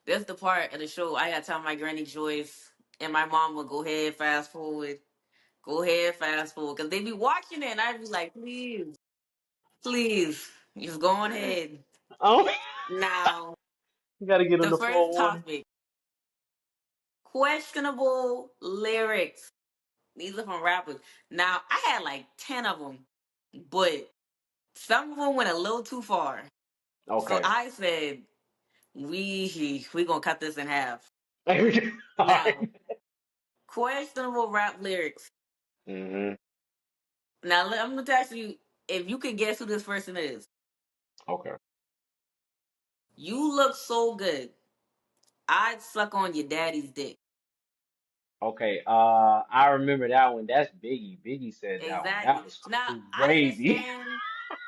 That's the part of the show I gotta tell my granny Joyce and my mom will go ahead fast forward. Go ahead, fast forward, cause they be watching it, and I be like, please, just go on ahead. Oh, Now, you gotta get them the the first forewarning. topic: questionable lyrics. These are from rappers. Now, I had like 10 of them, but some of them went a little too far. So Okay. I said, we gonna cut this in half. All Now, right. questionable rap lyrics. Hmm. Now, I'm gonna ask you if you can guess who this person is. Okay. You look so good. I'd suck on your daddy's dick. Okay. I remember that one. That's Biggie. Biggie said that one. That Exactly. was Now, I crazy. understand.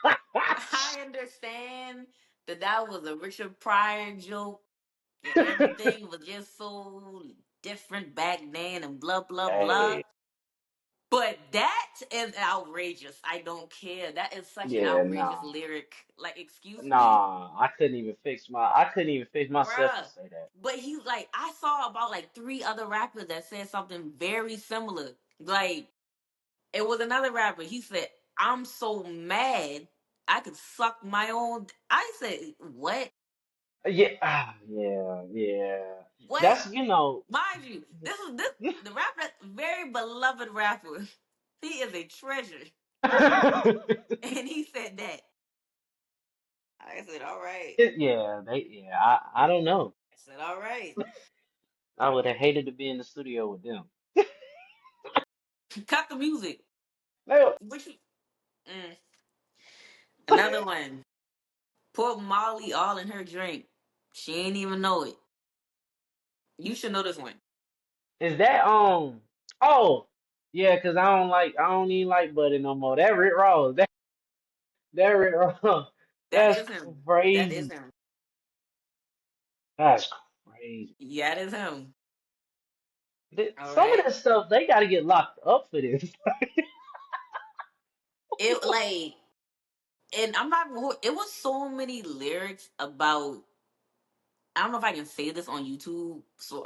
I understand that that was a Richard Pryor joke and everything was just so different back then and blah blah blah. Hey. But that is outrageous. I don't care. That is such an Yeah. outrageous Nah. lyric. Like, excuse me, Nah. I couldn't even fix myself to bruh. say that. But he like I saw about like three other rappers that said something very similar. Like it was another rapper. He said, "I'm so mad I could suck my own." I said, "What? Yeah. Yeah. Yeah. What?" That's, you know. Mind you, this the rapper, very beloved rapper. He is a treasure, and he said that. I said, "All right." Yeah, I don't know. I said, "All right." I would have hated to be in the studio with them. Cut the music. They- Which another one. Put Molly all in her drink. She ain't even know it. You should know this one. Is that oh yeah, 'cause I don't even like Buddy no more. That Rick Ross. That Rick Ross. That That's is him. That is crazy. him. That's crazy. Yeah, that is him. All Some of right. that stuff they gotta get locked up for this. It like, and I'm not. It was so many lyrics about. I don't know if I can say this on YouTube, so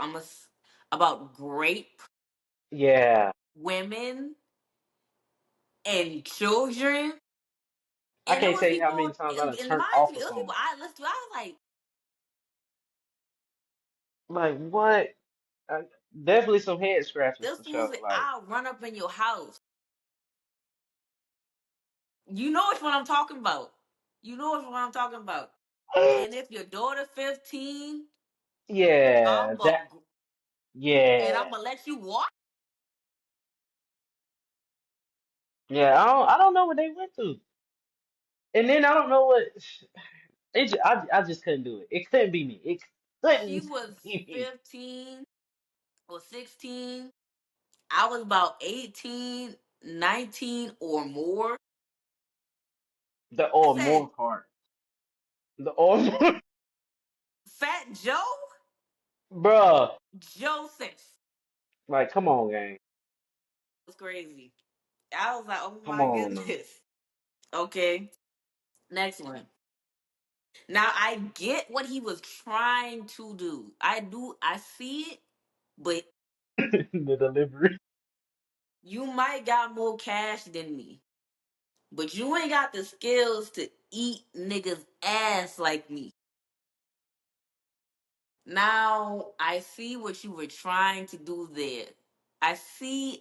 about grape Yeah. women and children. I And it can't was tell you how people, many times I done and turned mind off you, a it was people song. I listened to. I was like, Like what? Uh, Definitely some head scratching this for sure. music, Like I'll run up in your house. You know which one I'm talking about. You know which one I'm talking about. And if your daughter 15, yeah, I'm a, that and yeah. I'm gonna let you watch. Yeah, I don't know what they went through. And then I don't know what I just couldn't do it. It couldn't be me. It She couldn't was be me. 15 or 16. I was about 18, 19 or more. The I or said, more part. The or more Fat Joe? bruh. Joseph. Like, come on, gang. It was crazy. I was like, oh Come my on now. goodness. Okay, next one. Now I get what he was trying to do. I do. I see it, but The delivery. you might got more cash than me. But you ain't got the skills to eat niggas ass like me. Now I see what you were trying to do there. I see.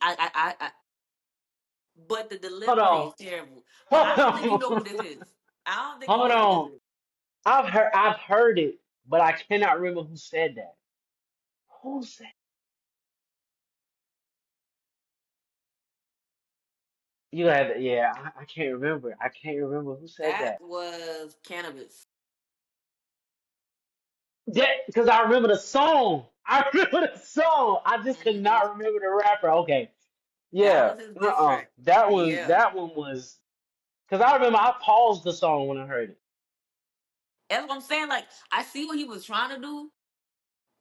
But the Hold delivery on. is terrible. But I Hold don't think you know who on. this is. I don't think you Hold know who this on. is. I've heard it, but I cannot remember who said that. Who said you had yeah, I can't remember. I can't remember who said That that. was cannabis. Yeah, because I remember the song. I remember the song. I just could Hmm. not remember the rapper. Okay. That Yeah. was his diss Uh-uh. track. Yeah. That one was because I remember I paused the song when I heard That's what I'm saying. Like, I see what he was trying to do.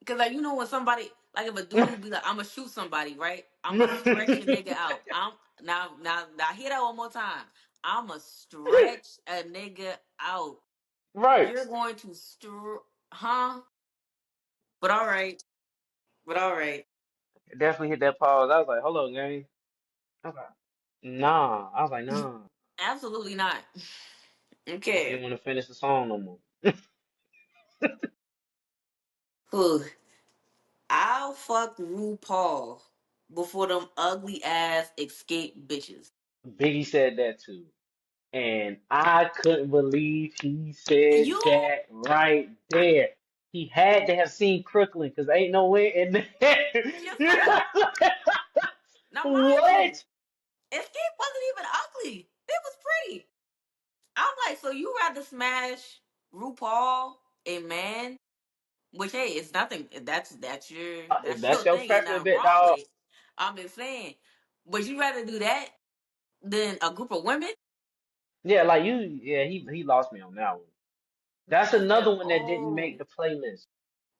Because, like, when somebody, like, if a it. dude be like, I'm going to shoot somebody, right? I'm going to stretch a nigga out. Now, hear that one more time. I'm going to stretch a nigga out. Right. You're going to, huh? But all right. But all right. Definitely hit that pause. I was like, hold on, gang. I was like, nah. I was like, nah. Absolutely not. I didn't Okay. even want to finish the song no more. Whew. I'll fuck RuPaul before them ugly ass escape bitches. Biggie said that too. And I couldn't believe he said You that right there. He had to have seen Crooklyn because ain't no way in just there. wait. Now mind you, What? escape wasn't even ugly. It was pretty. I'm like, so you rather smash RuPaul, a man, which hey, it's nothing. If That's that's your your thing. Ain't preference, nothing bit wrong dog. with it. I'm just saying. But you rather do that than a group of women? Yeah, like you. Yeah, he lost me on that one. That's I said, another one that didn't make oh. the playlist.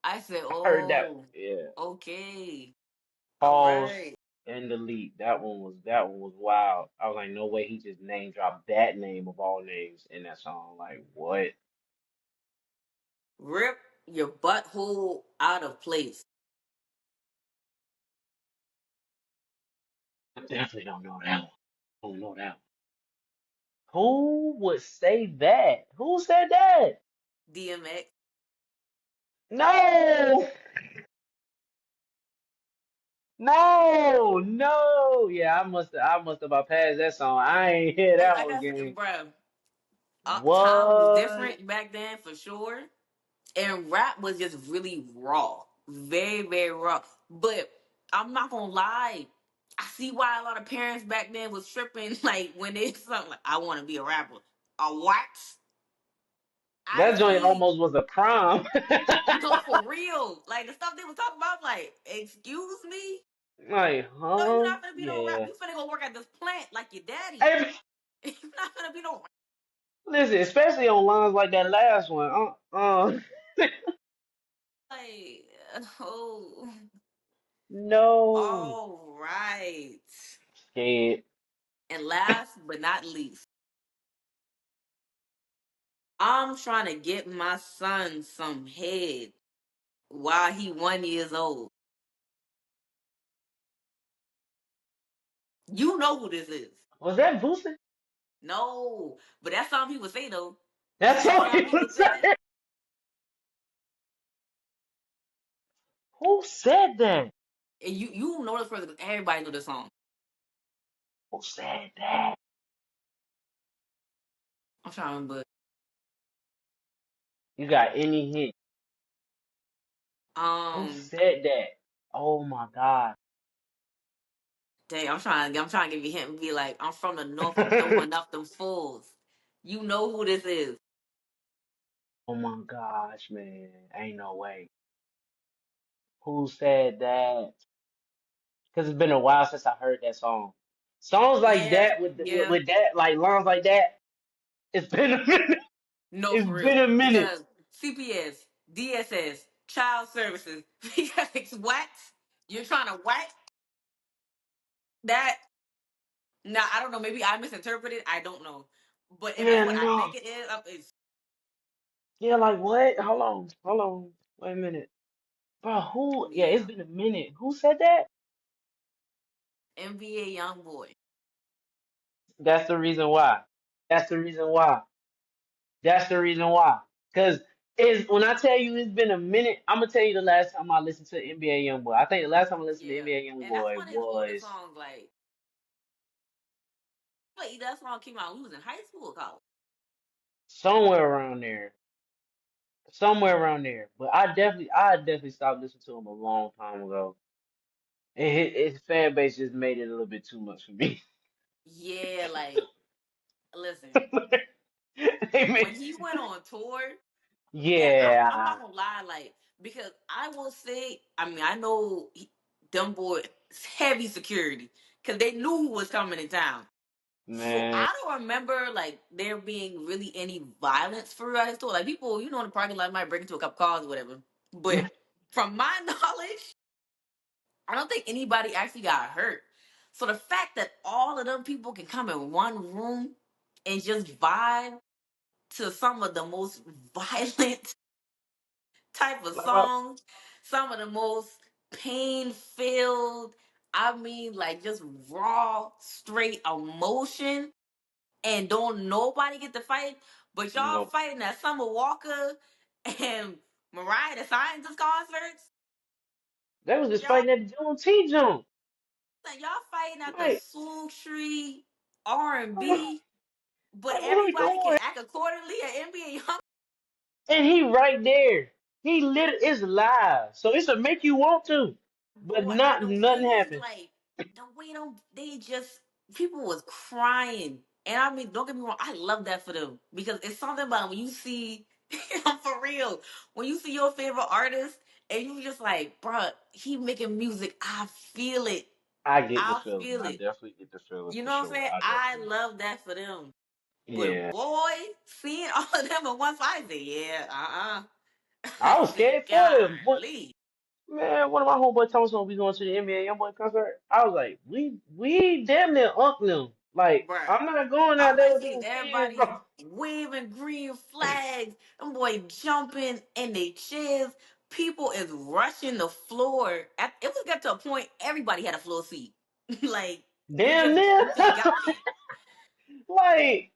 I said, I heard that. oh, Yeah. okay. All Pause right. and delete. That one was wild. I was like, no way he just name dropped that name of all names in that song. Like what? Rip your butthole out of place. I definitely don't know that one. Don't know that one. Who would say that? Who said that? DMX. No, no. Yeah, I must have bypassed that song. I ain't hear that Like one, I said, gang. bro, time was What? different back then for sure. And rap was just really raw. Very, very raw. But I'm not gonna lie. I see why a lot of parents back then was tripping like when they something like I wanna be a rapper. A what? I That joint see. almost was a crime. No, for real. Like the stuff they was talking about, like, excuse me? Like, No, you're huh? not gonna be no rap. Yeah. You finna go work at this plant like your daddy. Hey, You're not gonna be no listen, especially on lines like that last one. like oh No. all right. Scared. And last but not least, I'm trying to get my son some head while he 1 years old. You know who this is. Was that Boosie? No, but that's something people say though. That's That's all he something people was say. saying. Who said that? And you know this person because everybody know the song. Who said that? I'm trying to remember. You got any hint? Who Um, said that? Oh my God. dang, I'm trying to give you a hint and be like, I'm from the north. I'm throwing up them fools. You know who this is. Oh my gosh, man. Ain't no way. Who said that? Because it's been a while since I heard that song. Songs like Yeah, that with, yeah. with that, like lines like that, it's been a minute. No, for It's been real. a minute. Because CPS, DSS, child services, because what? You're trying to what? That? Nah, I don't know. Maybe I misinterpreted. I don't know. But if that's Yeah, what I no. think it is Yeah, like what? Hold on. Hold on. Wait a minute. Bro, who? Yeah, it's yeah. been a minute. Who said that? NBA young boy. That's the reason why. That's the reason why. That's the reason why. Because is when I tell you it's been a minute, I'm gonna tell you the last time I listened to NBA Youngboy. I think the last time I listened to Yeah. NBA And that's Youngboy one of his older was songs. Like that song came out when he was in high school or college. somewhere around there. Somewhere around there. But I definitely stopped listening to him a long time ago. And his fan base just made it a little bit too much for me. Yeah, like listen, They when made- he went on tour, and I'm yeah, not gonna lie, like because I will say, I mean, I know them boys heavy security because they knew who was coming in town. So man. I don't remember like there being really any violence throughout his tour. Like people, in the parking lot might break into a couple cars or whatever. But from my knowledge, I don't think anybody actually got hurt. So the fact that all of them people can come in one room and just vibe to some of the most violent type of Like, songs, some of the most pain filled. I mean, like just raw, straight emotion, and don't nobody get to fight. But y'all Nope. fighting at Summer Walker and Mariah the Scientist concerts. They was just Y'all, fighting at the Juneteenth jump. y'all fighting at the Like, sultry R&B, what but are we everybody can doing? act accordingly at NBA Young. And he right there. He lit it's live. So it's to make you want to. But Boy, and not the nothing way happened. like the way they just people was crying. And I mean, don't get me wrong, I love that for them because it's something about when you see, I'm for real, when you see your favorite artist and you just like, bruh, he making music, I feel it, I get the I feeling. feel I it. definitely get the feeling You for know what I'm sure. saying? I I definitely. love that for them. But Yeah. boy, seeing all of them at once, I say, yeah, I I was said, scared for them. golly, Man, one of my homeboys told me something we going to the NBA YoungBoy concert. I was like, we damn near unk them. Like, bruh. I'm not going All out there I with see is them kids, everybody bro. waving green flags. Them boy jumping in their chairs. People is rushing the floor. It was got to a point everybody had a floor seat. Like Damn near. you just got it. Like,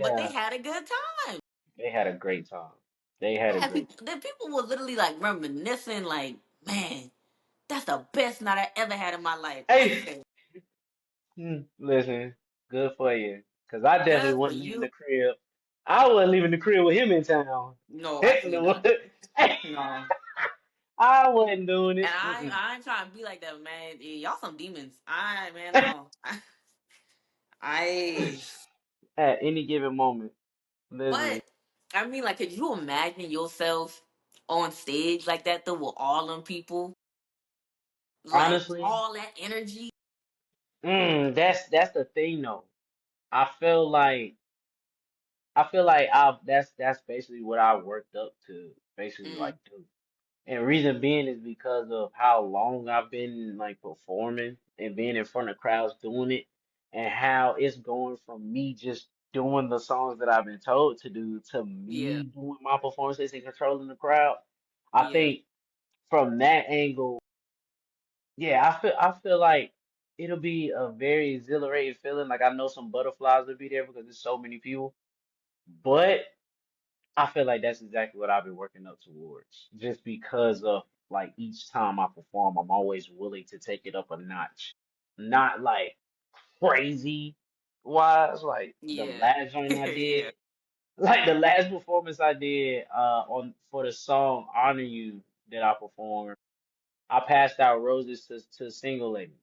But they yeah, had a good time. they had a great time. They had a Yeah, great people, the people were literally like reminiscing, like, man, that's the best night I ever had in my life. time. I Hey, said, listen, good for you. Cause I definitely good for wasn't leaving you. the crib. I wasn't leaving the crib with him in town. No, Heck absolutely no. not. No. I wasn't doing And it. I, Mm-mm. I ain't trying to be like that, man. Yeah, y'all some demons. I, man, no. I, At any given moment. Listen, but I mean, like, could you imagine yourself on stage like that though with all them people, like honestly, all that energy? that's the thing though. I feel like I that's basically what I worked up to basically Mm, like do. And reason being is because of how long I've been like performing and being in front of crowds doing it, and how it's going from me just doing the songs that I've been told to do to yeah, me doing my performances and controlling the crowd. I yeah. think from that angle, yeah, I feel like it'll be a very exhilarating feeling. Like I know some butterflies will be there because there's so many people, but I feel like that's exactly what I've been working up towards. Just because of like each time I perform, I'm always willing to take it up a notch. Not like crazy wise, like the Yeah, last joint I yeah. did, like the last performance I did on for the song Honor You that I performed. I passed out roses to single lady.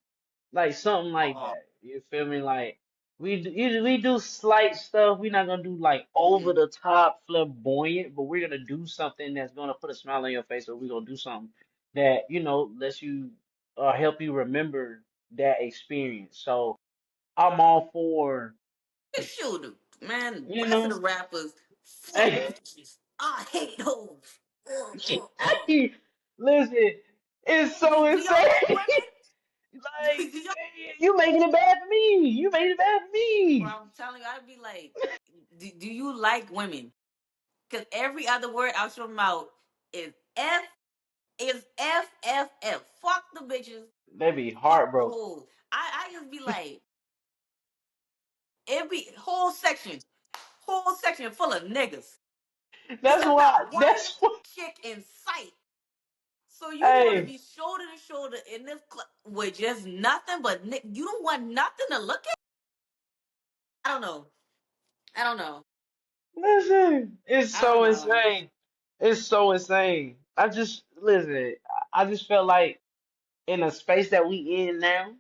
Like something like Oh, that. You feel me? Like we do slight stuff. We're not gonna do like over mm, the top flamboyant, but we're gonna do something that's gonna put a smile on your face, or we're gonna do something that, lets you help you remember that experience. So I'm all for, shoot, man. you Rest of know, the rappers, fuck hey, bitches. I hate hoes. hey, listen, it's so Do y'all insane. like women? Like, Do y'all? you making it bad for me. You making it bad for Bro, me. I'm telling you, I'd be like, do you like women? Because every other word out your mouth is F, F. Fuck the bitches. They be Fuck the heartbroken. hoes. I just be like, every whole section full of niggas. That's It's why. not one That's why. chick in sight. So you want to Hey, be shoulder to shoulder in this with just nothing but you don't want nothing to look at. I don't know. I don't know. listen. It's I don't so know. insane. It's so insane. I just listen. I just felt like in a space that we in now,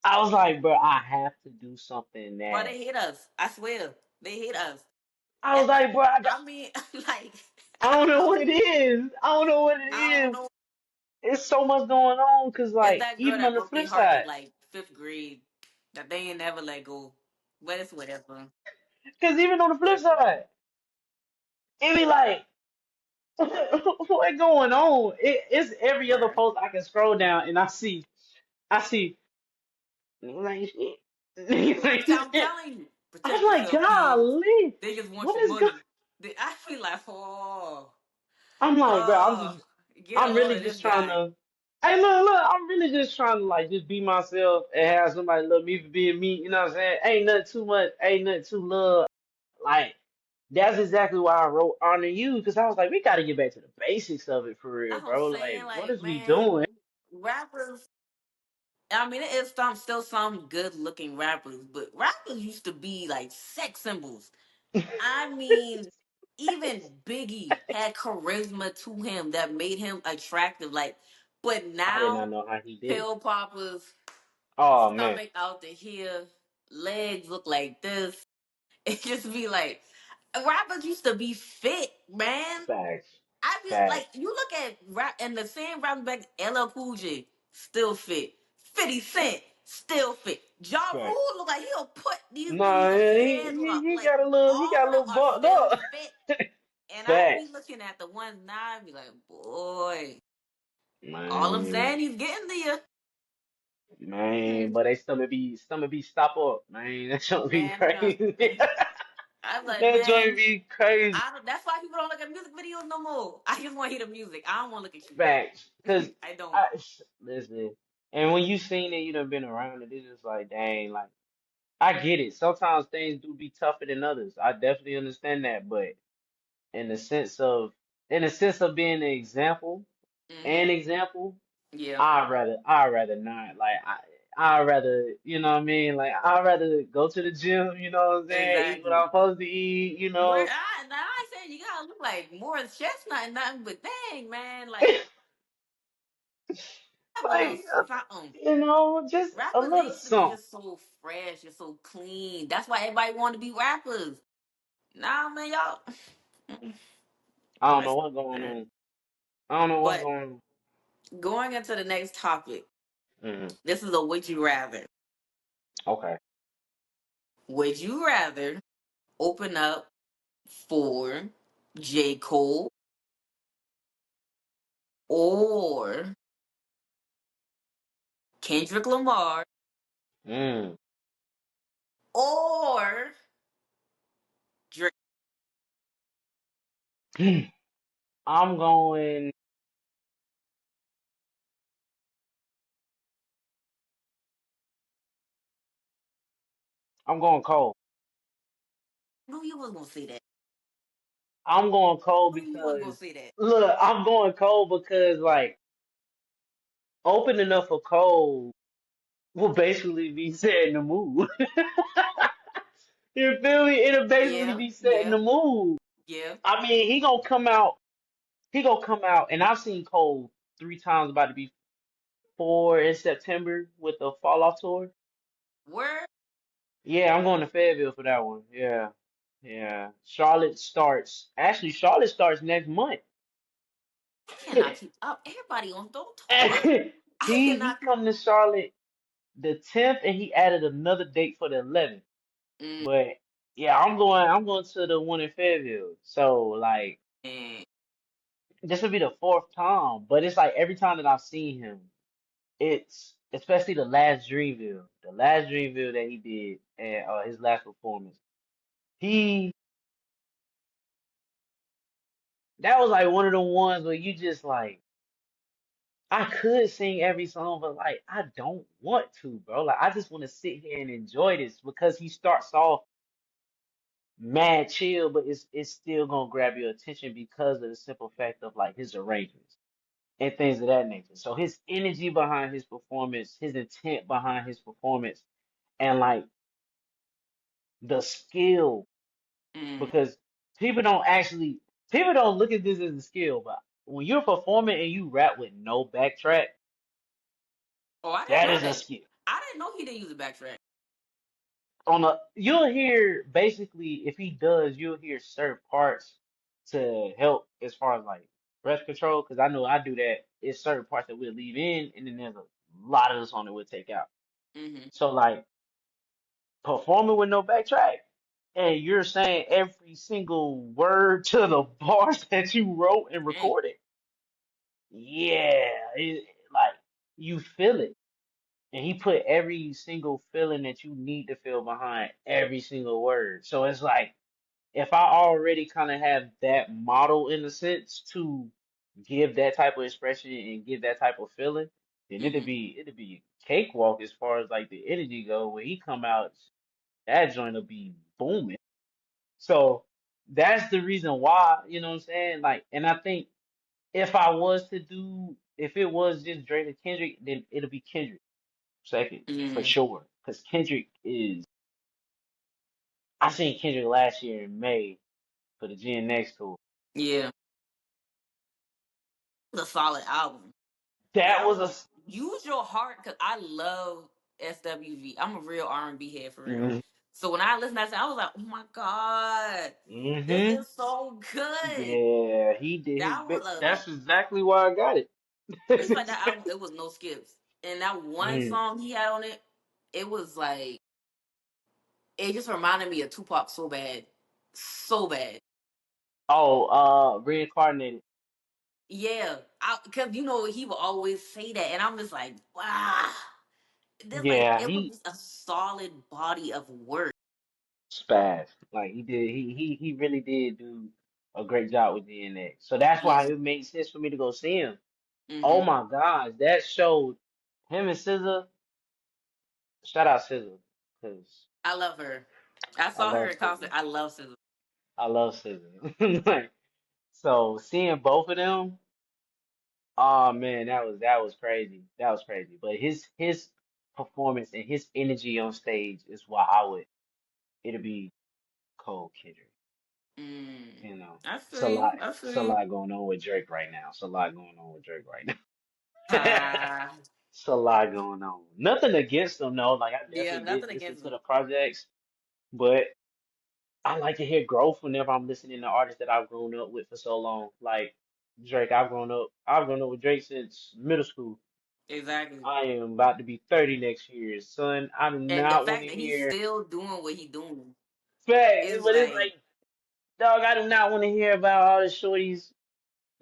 I was like, bro, I have to do something But that. they hate us. I swear. They hate us. I was And like, bro, I mean, like, I I don't don't know what know. it is. I don't know what it I don't is. know. It's so much going on. Cause It's like, that girl even that on the broke their flip heart in side, like fifth grade that they ain't never let go. But it's whatever. cause even on the flip Whatever. side, it be like, what going on? It's every other Bruh. post I can scroll down and I see like shit. I'm telling you, I'm protect like, yourself, kids. golly, They just want what your is going? money. I feel like, oh, I'm like, bro, oh, get a I'm hold really of this just trying guy. to. Hey, look, I'm really just trying to like just be myself and have somebody love me for being me. You know what I'm saying? Ain't nothing too much, ain't nothing too love. Like that's exactly why I wrote Honor You because I was like, we got to get back to the basics of it for real, That's what I'm bro. saying. Like, what Like, is we man, doing? rappers. I mean, it is still some good looking rappers, but rappers used to be like sex symbols. I mean, even Biggie had charisma to him that made him attractive. Like, but I did not now know how he did it. pill poppers, Oh man, stomach out to here, legs look like this. It just be like rappers used to be fit, man. facts, I be like, facts, you look at rap and the same rapping back, LL Cool J, still fit. 50 Cent, still fit. Ja facts. Rule look like he'll put these Nah, niggas' he, hands he up. he Like, got a little, he all got a of them little are bucked still up. fit. And I be Facts, looking at the ones now and be like, boy, all them man. Xannies getting to you. Man, but they stomach be stop up, man. That joint be Man, crazy. I'm like, That joint man, be crazy. that's why people don't look at music videos no more. I just want to hear the music. I don't want to look at Facts. Cause you. I don't. I listen, and when you seen it, you done been around it. It's just like, dang, like I get it. Sometimes things do be tougher than others. I definitely understand that, but in the sense of in the sense of being Hmm. an example, Yeah, I'd rather not. Like I'd rather, you know what I mean? Like I'd rather go to the gym, you know what I'm saying? Eat what exactly. I'm supposed to eat, you Where know. now I said you gotta look like more chestnut and nothing, but dang man, like have a little Like something. just a Rappers they little used to be something. just so fresh, just so clean. That's why everybody wanted to be rappers. Nah, man, y'all. Mm-mm. I don't I know said what's going that. on. I don't know what's But going going into the next topic, on. this is a would you rather. Okay. Would you rather open up for J. Cole or Kendrick Lamar Mm. or Drake? I'm going. I'm going cold. I knew you was gonna say that. I'm going cold I knew you was gonna because say that. look, I'm going cold because like opening up for cold will basically be setting the mood. You feel me? It'll basically Yeah, be setting yeah, the mood. yeah. I mean, he gonna come out. He gonna come out, and I've seen Cole 3 times, about to be four in September with the Fall Off tour. Word. Yeah, I'm going to Fayetteville for that one. Yeah, yeah. Charlotte starts next month. I cannot keep up. Everybody on don't talk. I He cannot keep. come to Charlotte the 10th, and he added another date for the 11th. Mm, But yeah, I'm going to the one in Fayetteville. So like man. this will be the fourth time, but it's like every time that I've seen him, it's especially the last Dreamville that he did and his last performance. He That was like one of the ones where you just like I could sing every song, but like I don't want to, bro. Like I just want to sit here and enjoy this because he starts off mad chill, but it's still gonna grab your attention because of the simple fact of like his arrangements and things of that nature. So his energy behind his performance, his intent behind his performance, and like the skill, Mm. because people don't actually people don't look at this as a skill, but when you're performing and you rap with no backtrack, Oh, I didn't that know is a that. skill. I didn't know he didn't use a backtrack. You'll hear basically if he does, you'll hear certain parts to help as far as like breath control, because I know I do that. It's certain parts that we'll leave in, and then there's a lot of the song that we'll take out. Mm-hmm. So like performing with no backtrack, and you're saying every single word to the bars that you wrote and Dang. recorded. Yeah, like you feel it. And he put every single feeling that you need to feel behind every single word. So it's like if I already kind of have that model in a sense to give that type of expression and give that type of feeling, then Mm-hmm. it'd be cakewalk as far as like the energy go. When he come out, that joint will be booming. So that's the reason why, you know what I'm saying? Like, and I think if I was to do, if it was just Drake and Kendrick, then it'll be Kendrick second for Mm-hmm. sure. Because Kendrick is, I seen Kendrick last year in May for the Gen Next tour. Yeah. It's a solid album. That That was was a, Use Your Heart because I love SWV. I'm a real R&B head for real. mm, So when I listened to that, I was like, oh my God, this mm-hmm. is so good. Yeah, he did his That was bit. a That's exactly why I got it. It's like that album, it was no skips. And that one Mm. song he had on it, it was like it just reminded me of Tupac so bad. So bad. Oh, reincarnated. Yeah. Because you know he will always say that. And I'm just like, wow. This like Yeah, it was he just a solid body of work. spaz. Like he did, he really did do a great job with DNX. So that's why Yeah. it made sense for me to go see him. Oh Hmm. my gosh, that showed him and SZA. Shout out SZA, cause I love her. I I saw her love in concert. SZA. I love SZA. I love SZA. Like, so seeing both of them, oh man, that was crazy. That was crazy. But his performance and his energy on stage is why I would. It'll be Cole Kendrick. Mm. You know, I feel you. I it's feel a you. lot going on with Drake right now. It's a lot going on with Drake right now. Ah. It's a lot going on. Nothing against them though. Like I Yeah, definitely did nothing listen against to him. the projects, but I like to hear growth whenever I'm listening to artists that I've grown up with for so long. Like Drake, I've grown up with Drake since middle school. Exactly. I am about to be 30 next year, son. I do And the not want fact to that he's hear still doing what he's doing fact, is but it's like like, dog, I do not want to hear about all the shorties,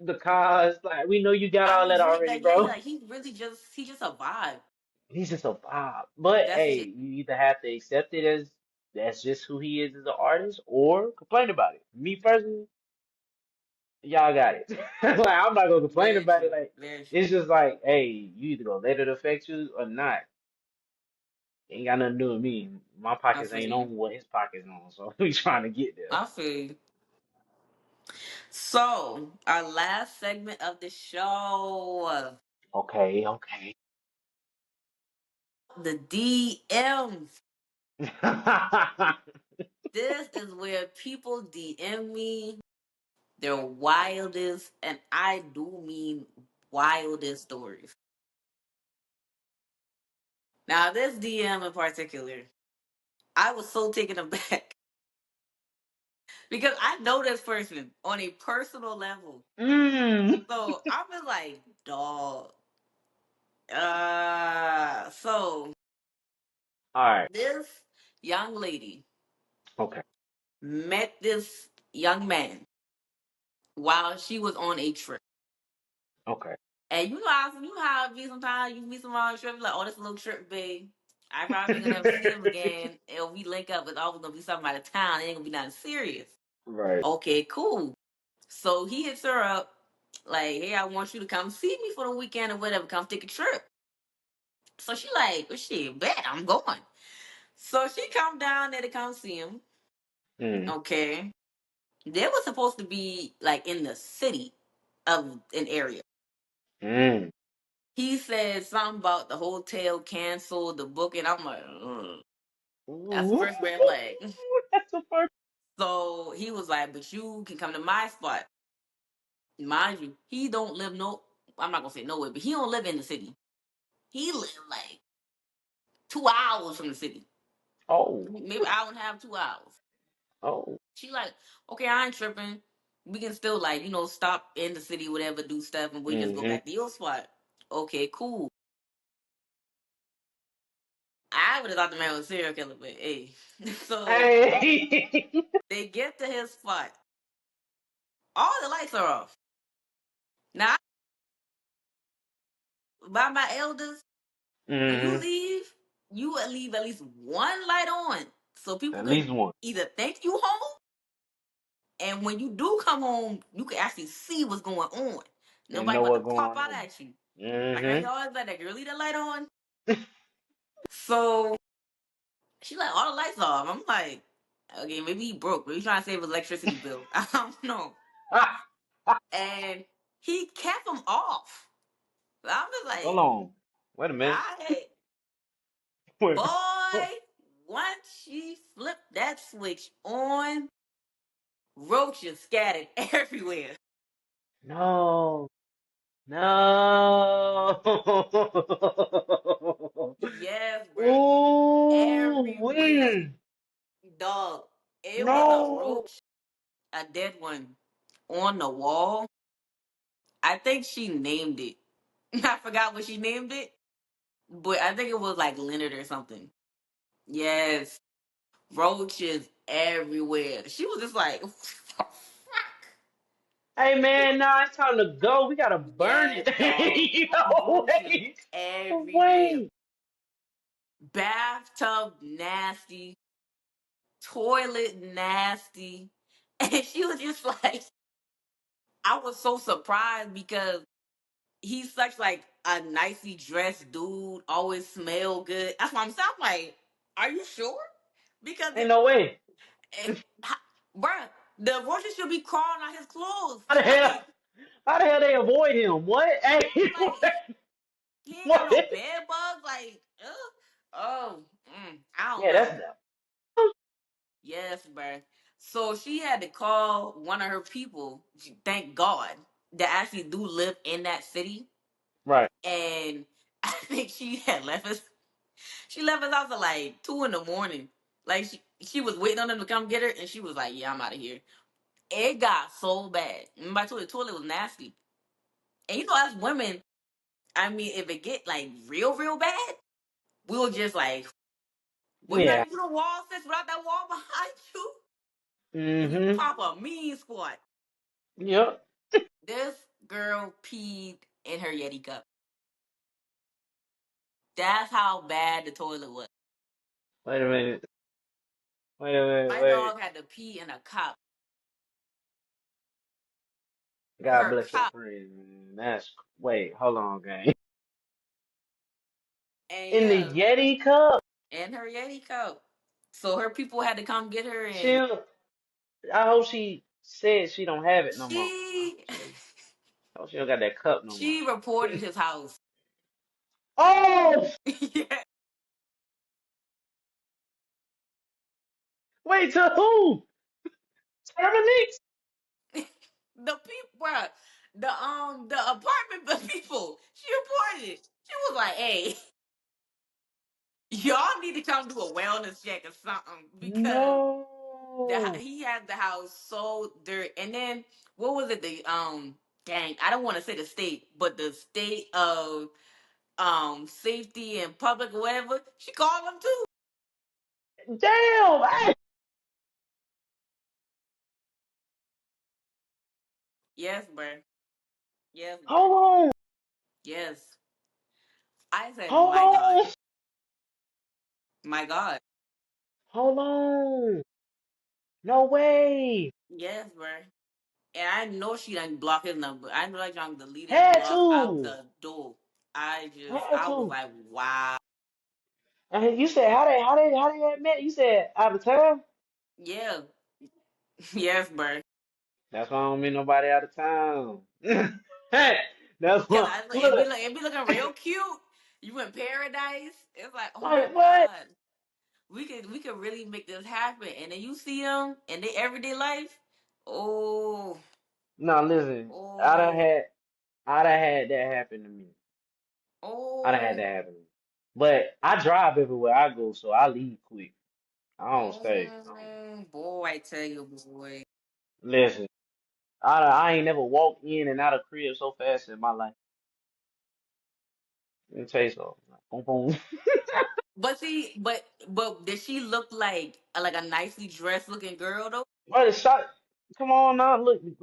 the cars. Like, we know you got I all that agree. already, Like yeah, bro. like he just a vibe. He's just a vibe. But That's hey, it. you either have to accept it as that's just who he is as an artist, or complain about it. Me personally, y'all got it. Like, I'm not gonna complain Very about it. true. Like, Very true. it's just like, hey, you either gonna let it affect you or not. Ain't got nothing to do with me. My I pockets feel ain't you. on what his pockets on, so we trying to get there. I feel you. So our last segment of the show, Okay, okay. the DMs. This is where people DM me their wildest, and I do mean wildest stories. Now, this DM in particular, I was so taken aback because I know this person on a personal level. mm. So I'm just like, dog. So All right. this young lady Okay. met this young man while she was on a trip. Okay. And you know how it be sometimes you meet someone on a trip, like, oh, this a little trip, babe. I probably ain't gonna never see him again. And we link up, it's always gonna be something out of town. It ain't gonna be nothing serious. Right. Okay, cool. So he hits her up, like, hey, I want you to come see me for the weekend or whatever. Come take a trip. So she like, well, shit, bet I'm going. So she come down there to come see him. Mm. Okay. They were supposed to be like in the city of an area. Mm. He said something about the hotel canceled the booking. I'm like, ugh. That's the Ooh, first red flag. that's the first. So he was like, but you can come to my spot. Mind you, he don't live no, I'm not gonna say nowhere, but he don't live in the city. He live like 2 hours from the city. Oh. Maybe I don't have 2 hours. Oh. She like, okay, I ain't tripping. We can still like, stop in the city, whatever, do stuff, and we just go Mm-hmm. back to your spot. Okay, cool. I would have thought the man was a serial killer, but hey. So Hey. they get to his spot. All the lights are off. Now, by my elders, when you Mm-hmm. leave, you would leave at least one light on so people At could least one. either think you home, and when you do come home, you can actually see what's going on. Didn't Nobody know about to what pop going out on. at you. Like I Mm-hmm. always like that girl, leave the light on. So she like all the lights off. I'm like, okay, maybe he broke. Maybe he trying to save his electricity bill. I don't know. And he kept them off. So I'm just Hold like, on. Wait a minute. I Wait. boy, once she flipped that switch on, roaches scattered everywhere. No. No. Yes, bruh. Ooh, Everywhere. wait. Dog. It was a No. roach, a dead one, on the wall. I think she named it. I forgot what she named it, but I think it was like Leonard or something. Yes. Roaches everywhere. She was just like, Hey man, nah, it's time to go. We gotta burn yes, it. dog. Yo, Roaches wait. everywhere. Wait. Bathtub nasty, toilet nasty. And she was just like, I was so surprised because he's such like a nicely dressed dude, always smell good. That's why I'm saying, I'm like, are you sure? Because Ain't no way. it, bruh, the roaches should be crawling on his clothes. How the hell? How the hell they avoid him? What? Hey, Like he ain't got what? no bed bugs. Like, oh, I don't Yeah, know. that's Yes, bruh. So she had to call one of her people. Thank God that actually do live in that city, right. and I think she had left us. She left us house at like 2 in the morning. Like she was waiting on them to come get her, and she was like, "Yeah, I'm out of here." It got so bad. And my toilet was nasty. And you know, as women, I mean, if it get like real bad, we'll just like, well, you know, Yeah. you know, wall sits without that wall behind you, we Mm-hmm. pop a mean squat. Yep. This girl peed in her Yeti cup. That's how bad the toilet was. Wait a minute. Wait a minute. My Wait. dog had to pee in a cup. God Her bless your cup. friend, man. That's wait. Hold on, gang. And In the yeah, Yeti cup. in her Yeti cup. So her people had to come get her, She. and I hope she said she don't have it no more. she I hope she don't got that cup no more. she reported his house. Oh, Yeah. wait to who? Terminix? The people, bruh, the apartment the people. She reported it. She was like, "Hey, y'all need to come do a wellness check or something because No. he had the house so dirty." And then what was it? Dang, I don't want to say the state, but the state of safety and public or whatever. She called them too. Damn. Hey, Yes, bruh. Yes, bruh. hold on. Yes. I said, Hold my God, on. my God. Hold on. No way. Yes, bruh. And I know she didn't block his number. I know that young deleted Had block out to. the door. Had I was to. like, wow. And you said how they had met? You said out of town? Yeah. Yes, bro. That's why I don't meet nobody out of town. Hey, that's Cause why. Look, it be looking real cute. You in paradise. It's like, oh my like what? God. We could really make this happen. And then you see them in their everyday life. Oh, No, listen. oh, I done had that happen to me. I done had oh, that happen to me. But I drive everywhere I go, so I leave quick. I don't stay. boy, I tell you, boy. Listen, I ain't never walked in and out of crib so fast in my life. Let me tell you something. Boom, boom. But see, but did she look like a nicely dressed looking girl though? But the shot, come on now, look, it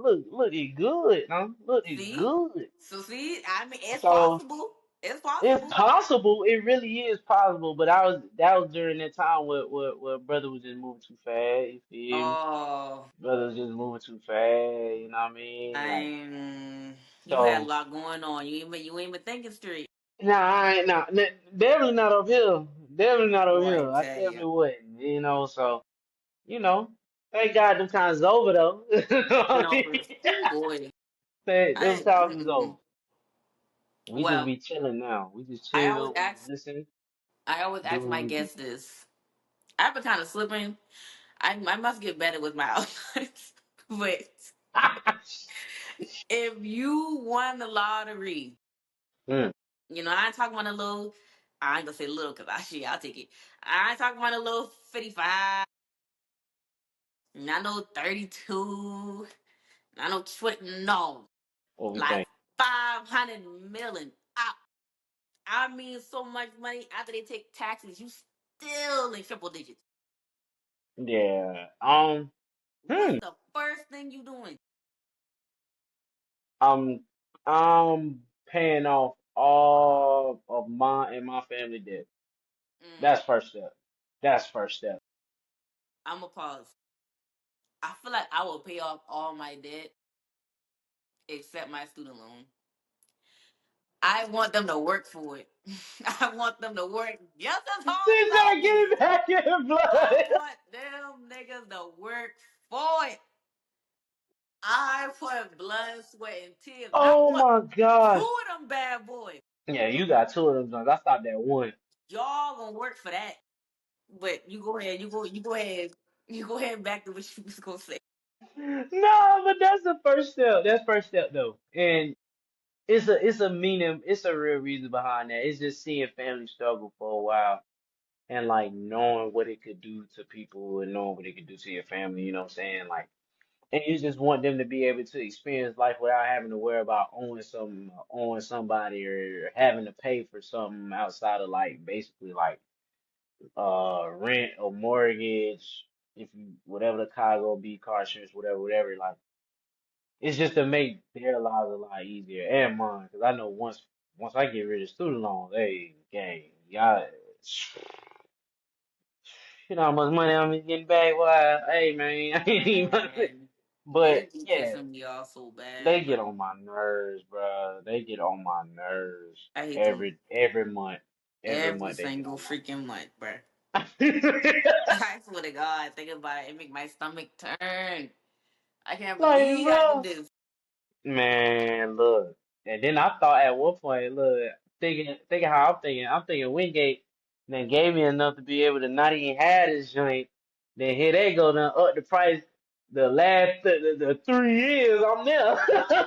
good, now. Look, it See, good. so see, I mean, it's So possible. It's it's possible. possible. It really is possible. But that was during that time where brother was just moving too fast. You feel me? Oh, Brother was just moving too fast. You know what I mean? Like I'm. You had a So lot going on. You ain't even thinking straight. nah, I ain't nah, definitely not up here. Definitely not over Boy, I here. I tell you. definitely wouldn't. So you know, thank God them times is over though. You know what I No, mean? for ooh, boy. Them I times is over. mm-mm. We just Well, be chilling now. We just I always chill. We ask. listen. I always Do ask what my we do. guests this. I've been kind of slipping. I must get better with my outlines. But if you won the lottery, Mm, I ain't talking about a little. I ain't gonna say little because I'll take it. I ain't talking about a little 55. I know 32. I know 20. No, what we like think? 500 million. I mean, so much money after they take taxes, you still in triple digits. Yeah. What's the first thing you doing? I'm I'm paying off all of my and my family debt. Mm, That's first step. That's first step. I'm gonna pause. I feel like I will pay off all my debt except my student loan. I want them to work for it. I want them to work just as hard She's as I not did. getting back in I blood. want them niggas to work for it. I put blood, sweat, and tears, and I Oh want my two gosh. of them bad boys. Yeah, you got two of them joints. I stopped at one. Y'all gonna work for that. But you go ahead, you go ahead and back to what you was gonna say. No, but that's the first step. That's first step though. And it's a meaning, it's a real reason behind that. It's just seeing family struggle for a while and like knowing what it could do to people and knowing what it could do to your family, you know what I'm saying? Like, and you just want them to be able to experience life without having to worry about owing something, owing somebody, or having to pay for something outside of like basically like rent or mortgage, if you whatever the car gonna be, car insurance, whatever. Like, it's just to make their lives a lot easier and mine, because I know once I get rid of student loans, hey, gang, y'all, you know how much money I'm getting back. Why, hey man, I ain't even. Man, they But be yeah, pissing me off so bad, they bro. get on my nerves, bro. They get on my nerves I hate them every month. Every every month they get single on freaking month, bro. my nerves. I swear to God, think about it, it make my stomach turn. I can't Like, believe I did bro. this. Man, look. And then I thought at one point, look, thinking how I'm thinking Wingate then gave me enough to be able to not even have this joint. Then here they go, then up the price the last the 3 years I'm there. So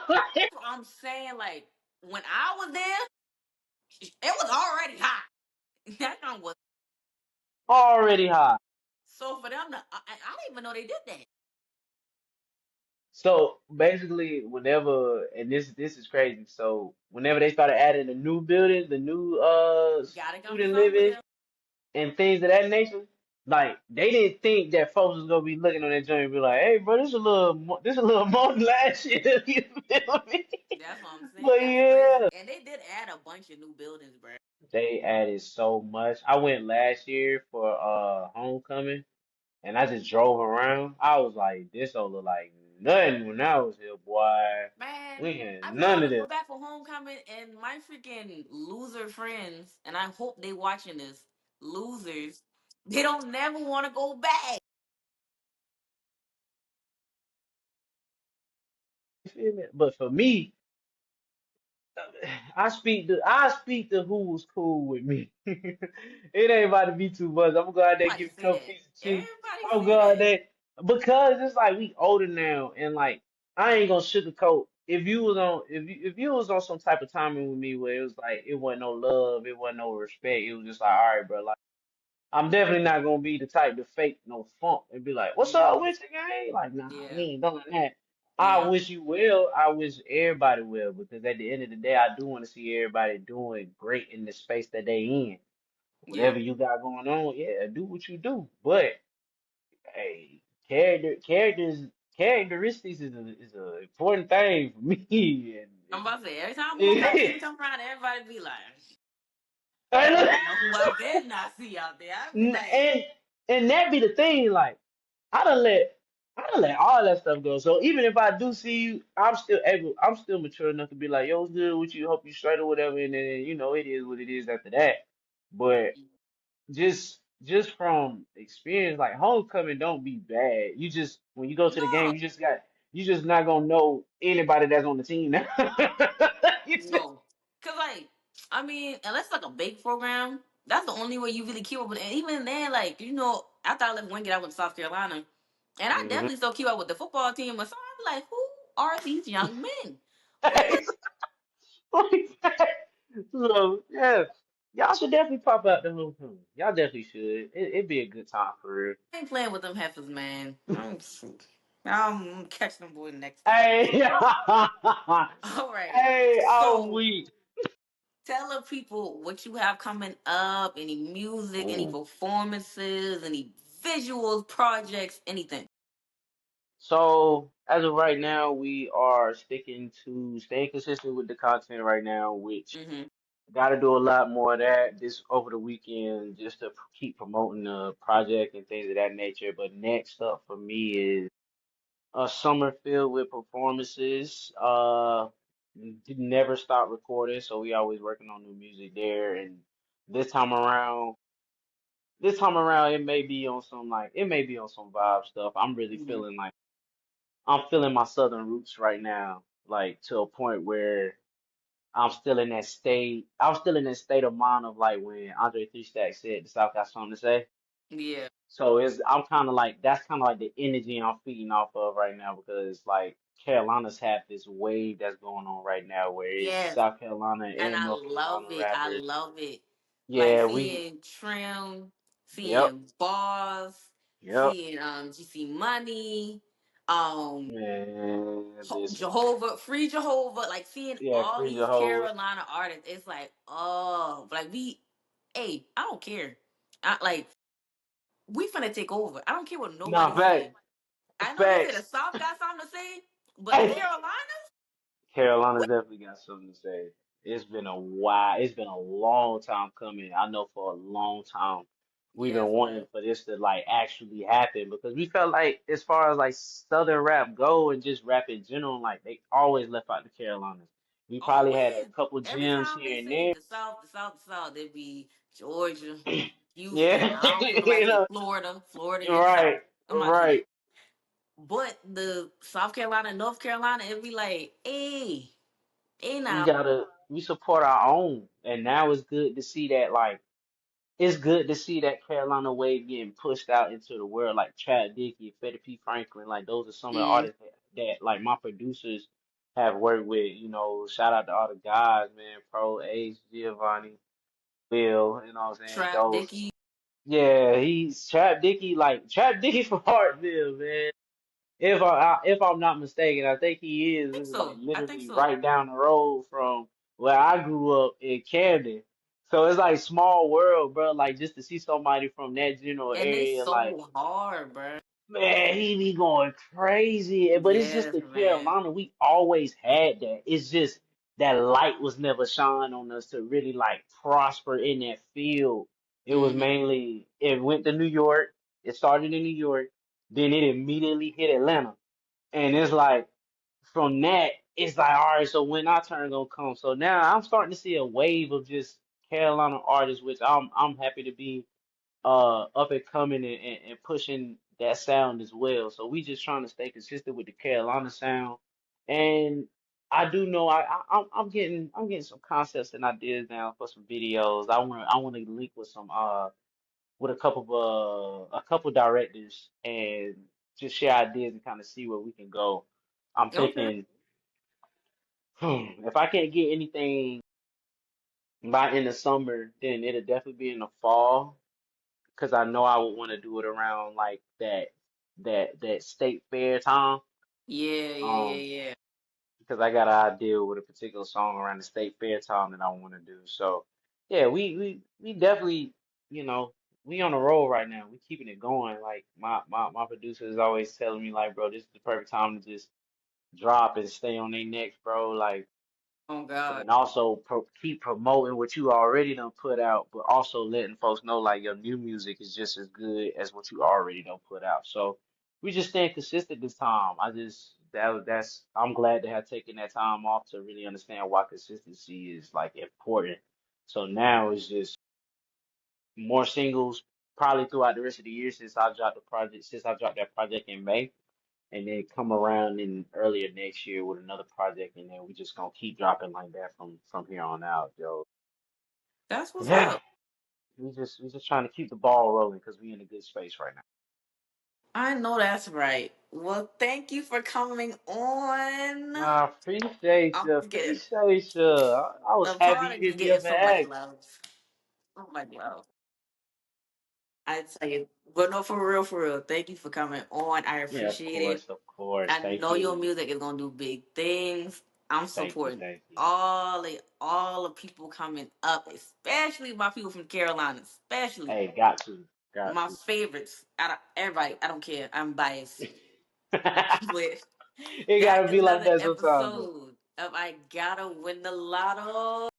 I'm saying, like, when I was there, it was already hot. That one was Already high. so for them to. I didn't even know they did that. So basically, whenever and this is crazy. So whenever they started adding the new buildings, the new Gotta come student living somewhere. and things of that nature. Like, they didn't think that folks was gonna be looking on that joint and be like, "Hey, bro, this a little more than last year." You feel me? That's what I'm saying. But That's crazy. yeah, And they did add a bunch of new buildings, bro. they added so much. I went last year for homecoming, and I just drove around. I was like, "This don't look like nothing when I was here, boy. Man, We had I be none of wanting to go this." back for homecoming, and my freaking loser friends, and I hope they watching this. Losers, they don't never want to go back. You feel me? But for me, I speak to who was cool with me. It ain't about to be too much. I'm gonna go out there and Everybody give a say couple that. pieces of cheese. Everybody I'm gonna say go out that. there because it's like we older now, and like I ain't gonna sugarcoat. If you was on some type of timing with me where it was like it wasn't no love, it wasn't no respect, it was just like, all right, bro, like I'm definitely not gonna be the type to fake no funk and be like, "What's up Mm, with you, gang?" Like, nah, we yeah, ain't doing that. I yeah, wish you well. I wish everybody well, because at the end of the day, I do want to see everybody doing great in the space that they in. yeah. Whatever you got going on, yeah, do what you do. But hey, characteristics is a important thing for me. I'm about to say every time And, homecoming come around, everybody be like, and, "I know who I better not see out there." I be like, and that be the thing, like. I done let. I let all that stuff go. So even if I do see you, I'm still mature enough to be like, yo, what's good with you? Hope you straight or whatever. And then, it is what it is after that. But just from experience, like homecoming don't be bad. You just when you go to the game, No, you just not gonna know anybody that's on the team now. You just no. Cause like, I mean, unless like a bake program, that's the only way you really keep up with it. And even then, like, after I left Wingate, I went to South Carolina. And I Mhm. definitely still keep up with the football team. But so I'm like, who are these young men? What? Like that. So yeah, y'all should definitely pop out the homecoming. Y'all definitely should. It'd be a good time for real. I ain't playing with them heifers, man. I'm catching them boys next time. Hey, All right. hey, I'm So weak. tell the people what you have coming up, any music, any Ooh. performances, any visuals, projects, anything. So as of right now, we are sticking to staying consistent with the content right now, which Mm-hmm. got to do a lot more of that this over the weekend just to keep promoting the project and things of that nature. But next up for me is a summer filled with performances. Never stop recording, so we always working on new music there. And this time around, it may be on some vibe stuff. I'm really Mm-hmm. feeling like I'm feeling my southern roots right now, like to a point where I'm still in that state of mind of like when Andre Three Stacks said the South got something to say. Yeah. So I'm kind of like that's kind of like the energy I'm feeding off of right now because like Carolina's have this wave that's going on right now where it's Yes. South Carolina And and I North love Carolina it. I rappers. love it. Like Yeah, seeing Trim, yep, seeing Boss, yep, seeing GC Money, man, listen, Jehovah, Free Jehovah, like seeing yeah, all Free these Jehovah. Carolina artists, it's like, oh, like hey, I don't care. We finna take over. I don't care what Nah, nobody's saying. facts, I know they say the facts. South got something to say, but the Carolinas, Carolina's we, definitely got something to say. It's been a while. It's been a long time coming. I know for a long time we've been yes, man. wanting for this to like actually happen because we felt like as far as like Southern rap go and just rap in general, like they always left out the Carolinas. We probably had a Always. couple Every gems time they here and say there. the South, it'd be Georgia, Houston. Yeah, I don't care if nobody you say know, Florida. Florida you're is South. right, I'm not doing that. right. But the South Carolina, North Carolina, it'd be like, hey now. We support our own, and now it's good to see that like. It's good to see that Carolina wave getting pushed out into the world, like Chad Dickey, Freddie P. Franklin, like those are some of the Mm, artists that like my producers have worked with. Shout out to all the guys, man, Pro, Ace, Giovanni, Will, you know what I'm saying? Trap Those, Dickie. yeah, he's Trap Dickey from Hartville, man. If I'm not mistaken, I think he is. I think This is like so. I think literally so. right down the road from where I grew up in Camden. So it's like small world, bro. Like just to see somebody from that general And they area, like so hard, bro. man, he be going crazy. But it's just Yes, the man. Carolina. We always had that. It's just that light was never shined on us to really like prosper in that field. It was Hmm. mainly it went to New York. It started in New York. Then it immediately hit Atlanta. And it's like from that, it's like, all right, so when our turn gonna come? So now I'm starting to see a wave of just Carolina artists, which I'm happy to be up and coming and pushing that sound as well. So we just trying to stay consistent with the Carolina sound. And I do know I'm getting some concepts and ideas now for some videos. I wanna link with some with a couple directors and just share ideas and kind of see where we can go. I'm Okay. thinking, if I can't get anything by in the summer, then it'll definitely be in the fall because I know I would want to do it around like that state fair time. Yeah, yeah, Um, yeah, yeah. because I got an idea with a particular song around the state fair time that I want to do. So yeah, we definitely, you know, we on the roll right now. We keeping it going. Like my producer is always telling me like, bro, this is the perfect time to just drop and stay on their necks, bro. Like, Oh God. and also keep promoting what you already done put out, but also letting folks know like your new music is just as good as what you already done put out. So we just staying consistent this time. That's I'm glad to have taken that time off to really understand why consistency is like important. So now it's just more singles probably throughout the rest of the year since I dropped that project in May, and then come around in earlier next year with another project, and then we just gonna keep dropping like that from here on out, yo. That's what's Yeah, up. we just trying to keep the ball rolling because we in a good space right now. I know that's right. Well, thank you for coming on. Nah, appreciate I'm you, getting appreciate you. I was the happy you product be hit me getting up and so much asked. love. So much love. I tell you, but no, for real, for real. Thank you for coming on. I Yeah, of appreciate it. course, of course. I Thank know your you, music is gonna do big things. I'm thank you, supporting thank you. all the people coming up, especially my people from Carolina, especially Hey, got my favorites. Out of everybody, I don't care. I'm biased, to. but It that gotta is be like another that sometimes, though. episode of I Gotta Win the Lotto.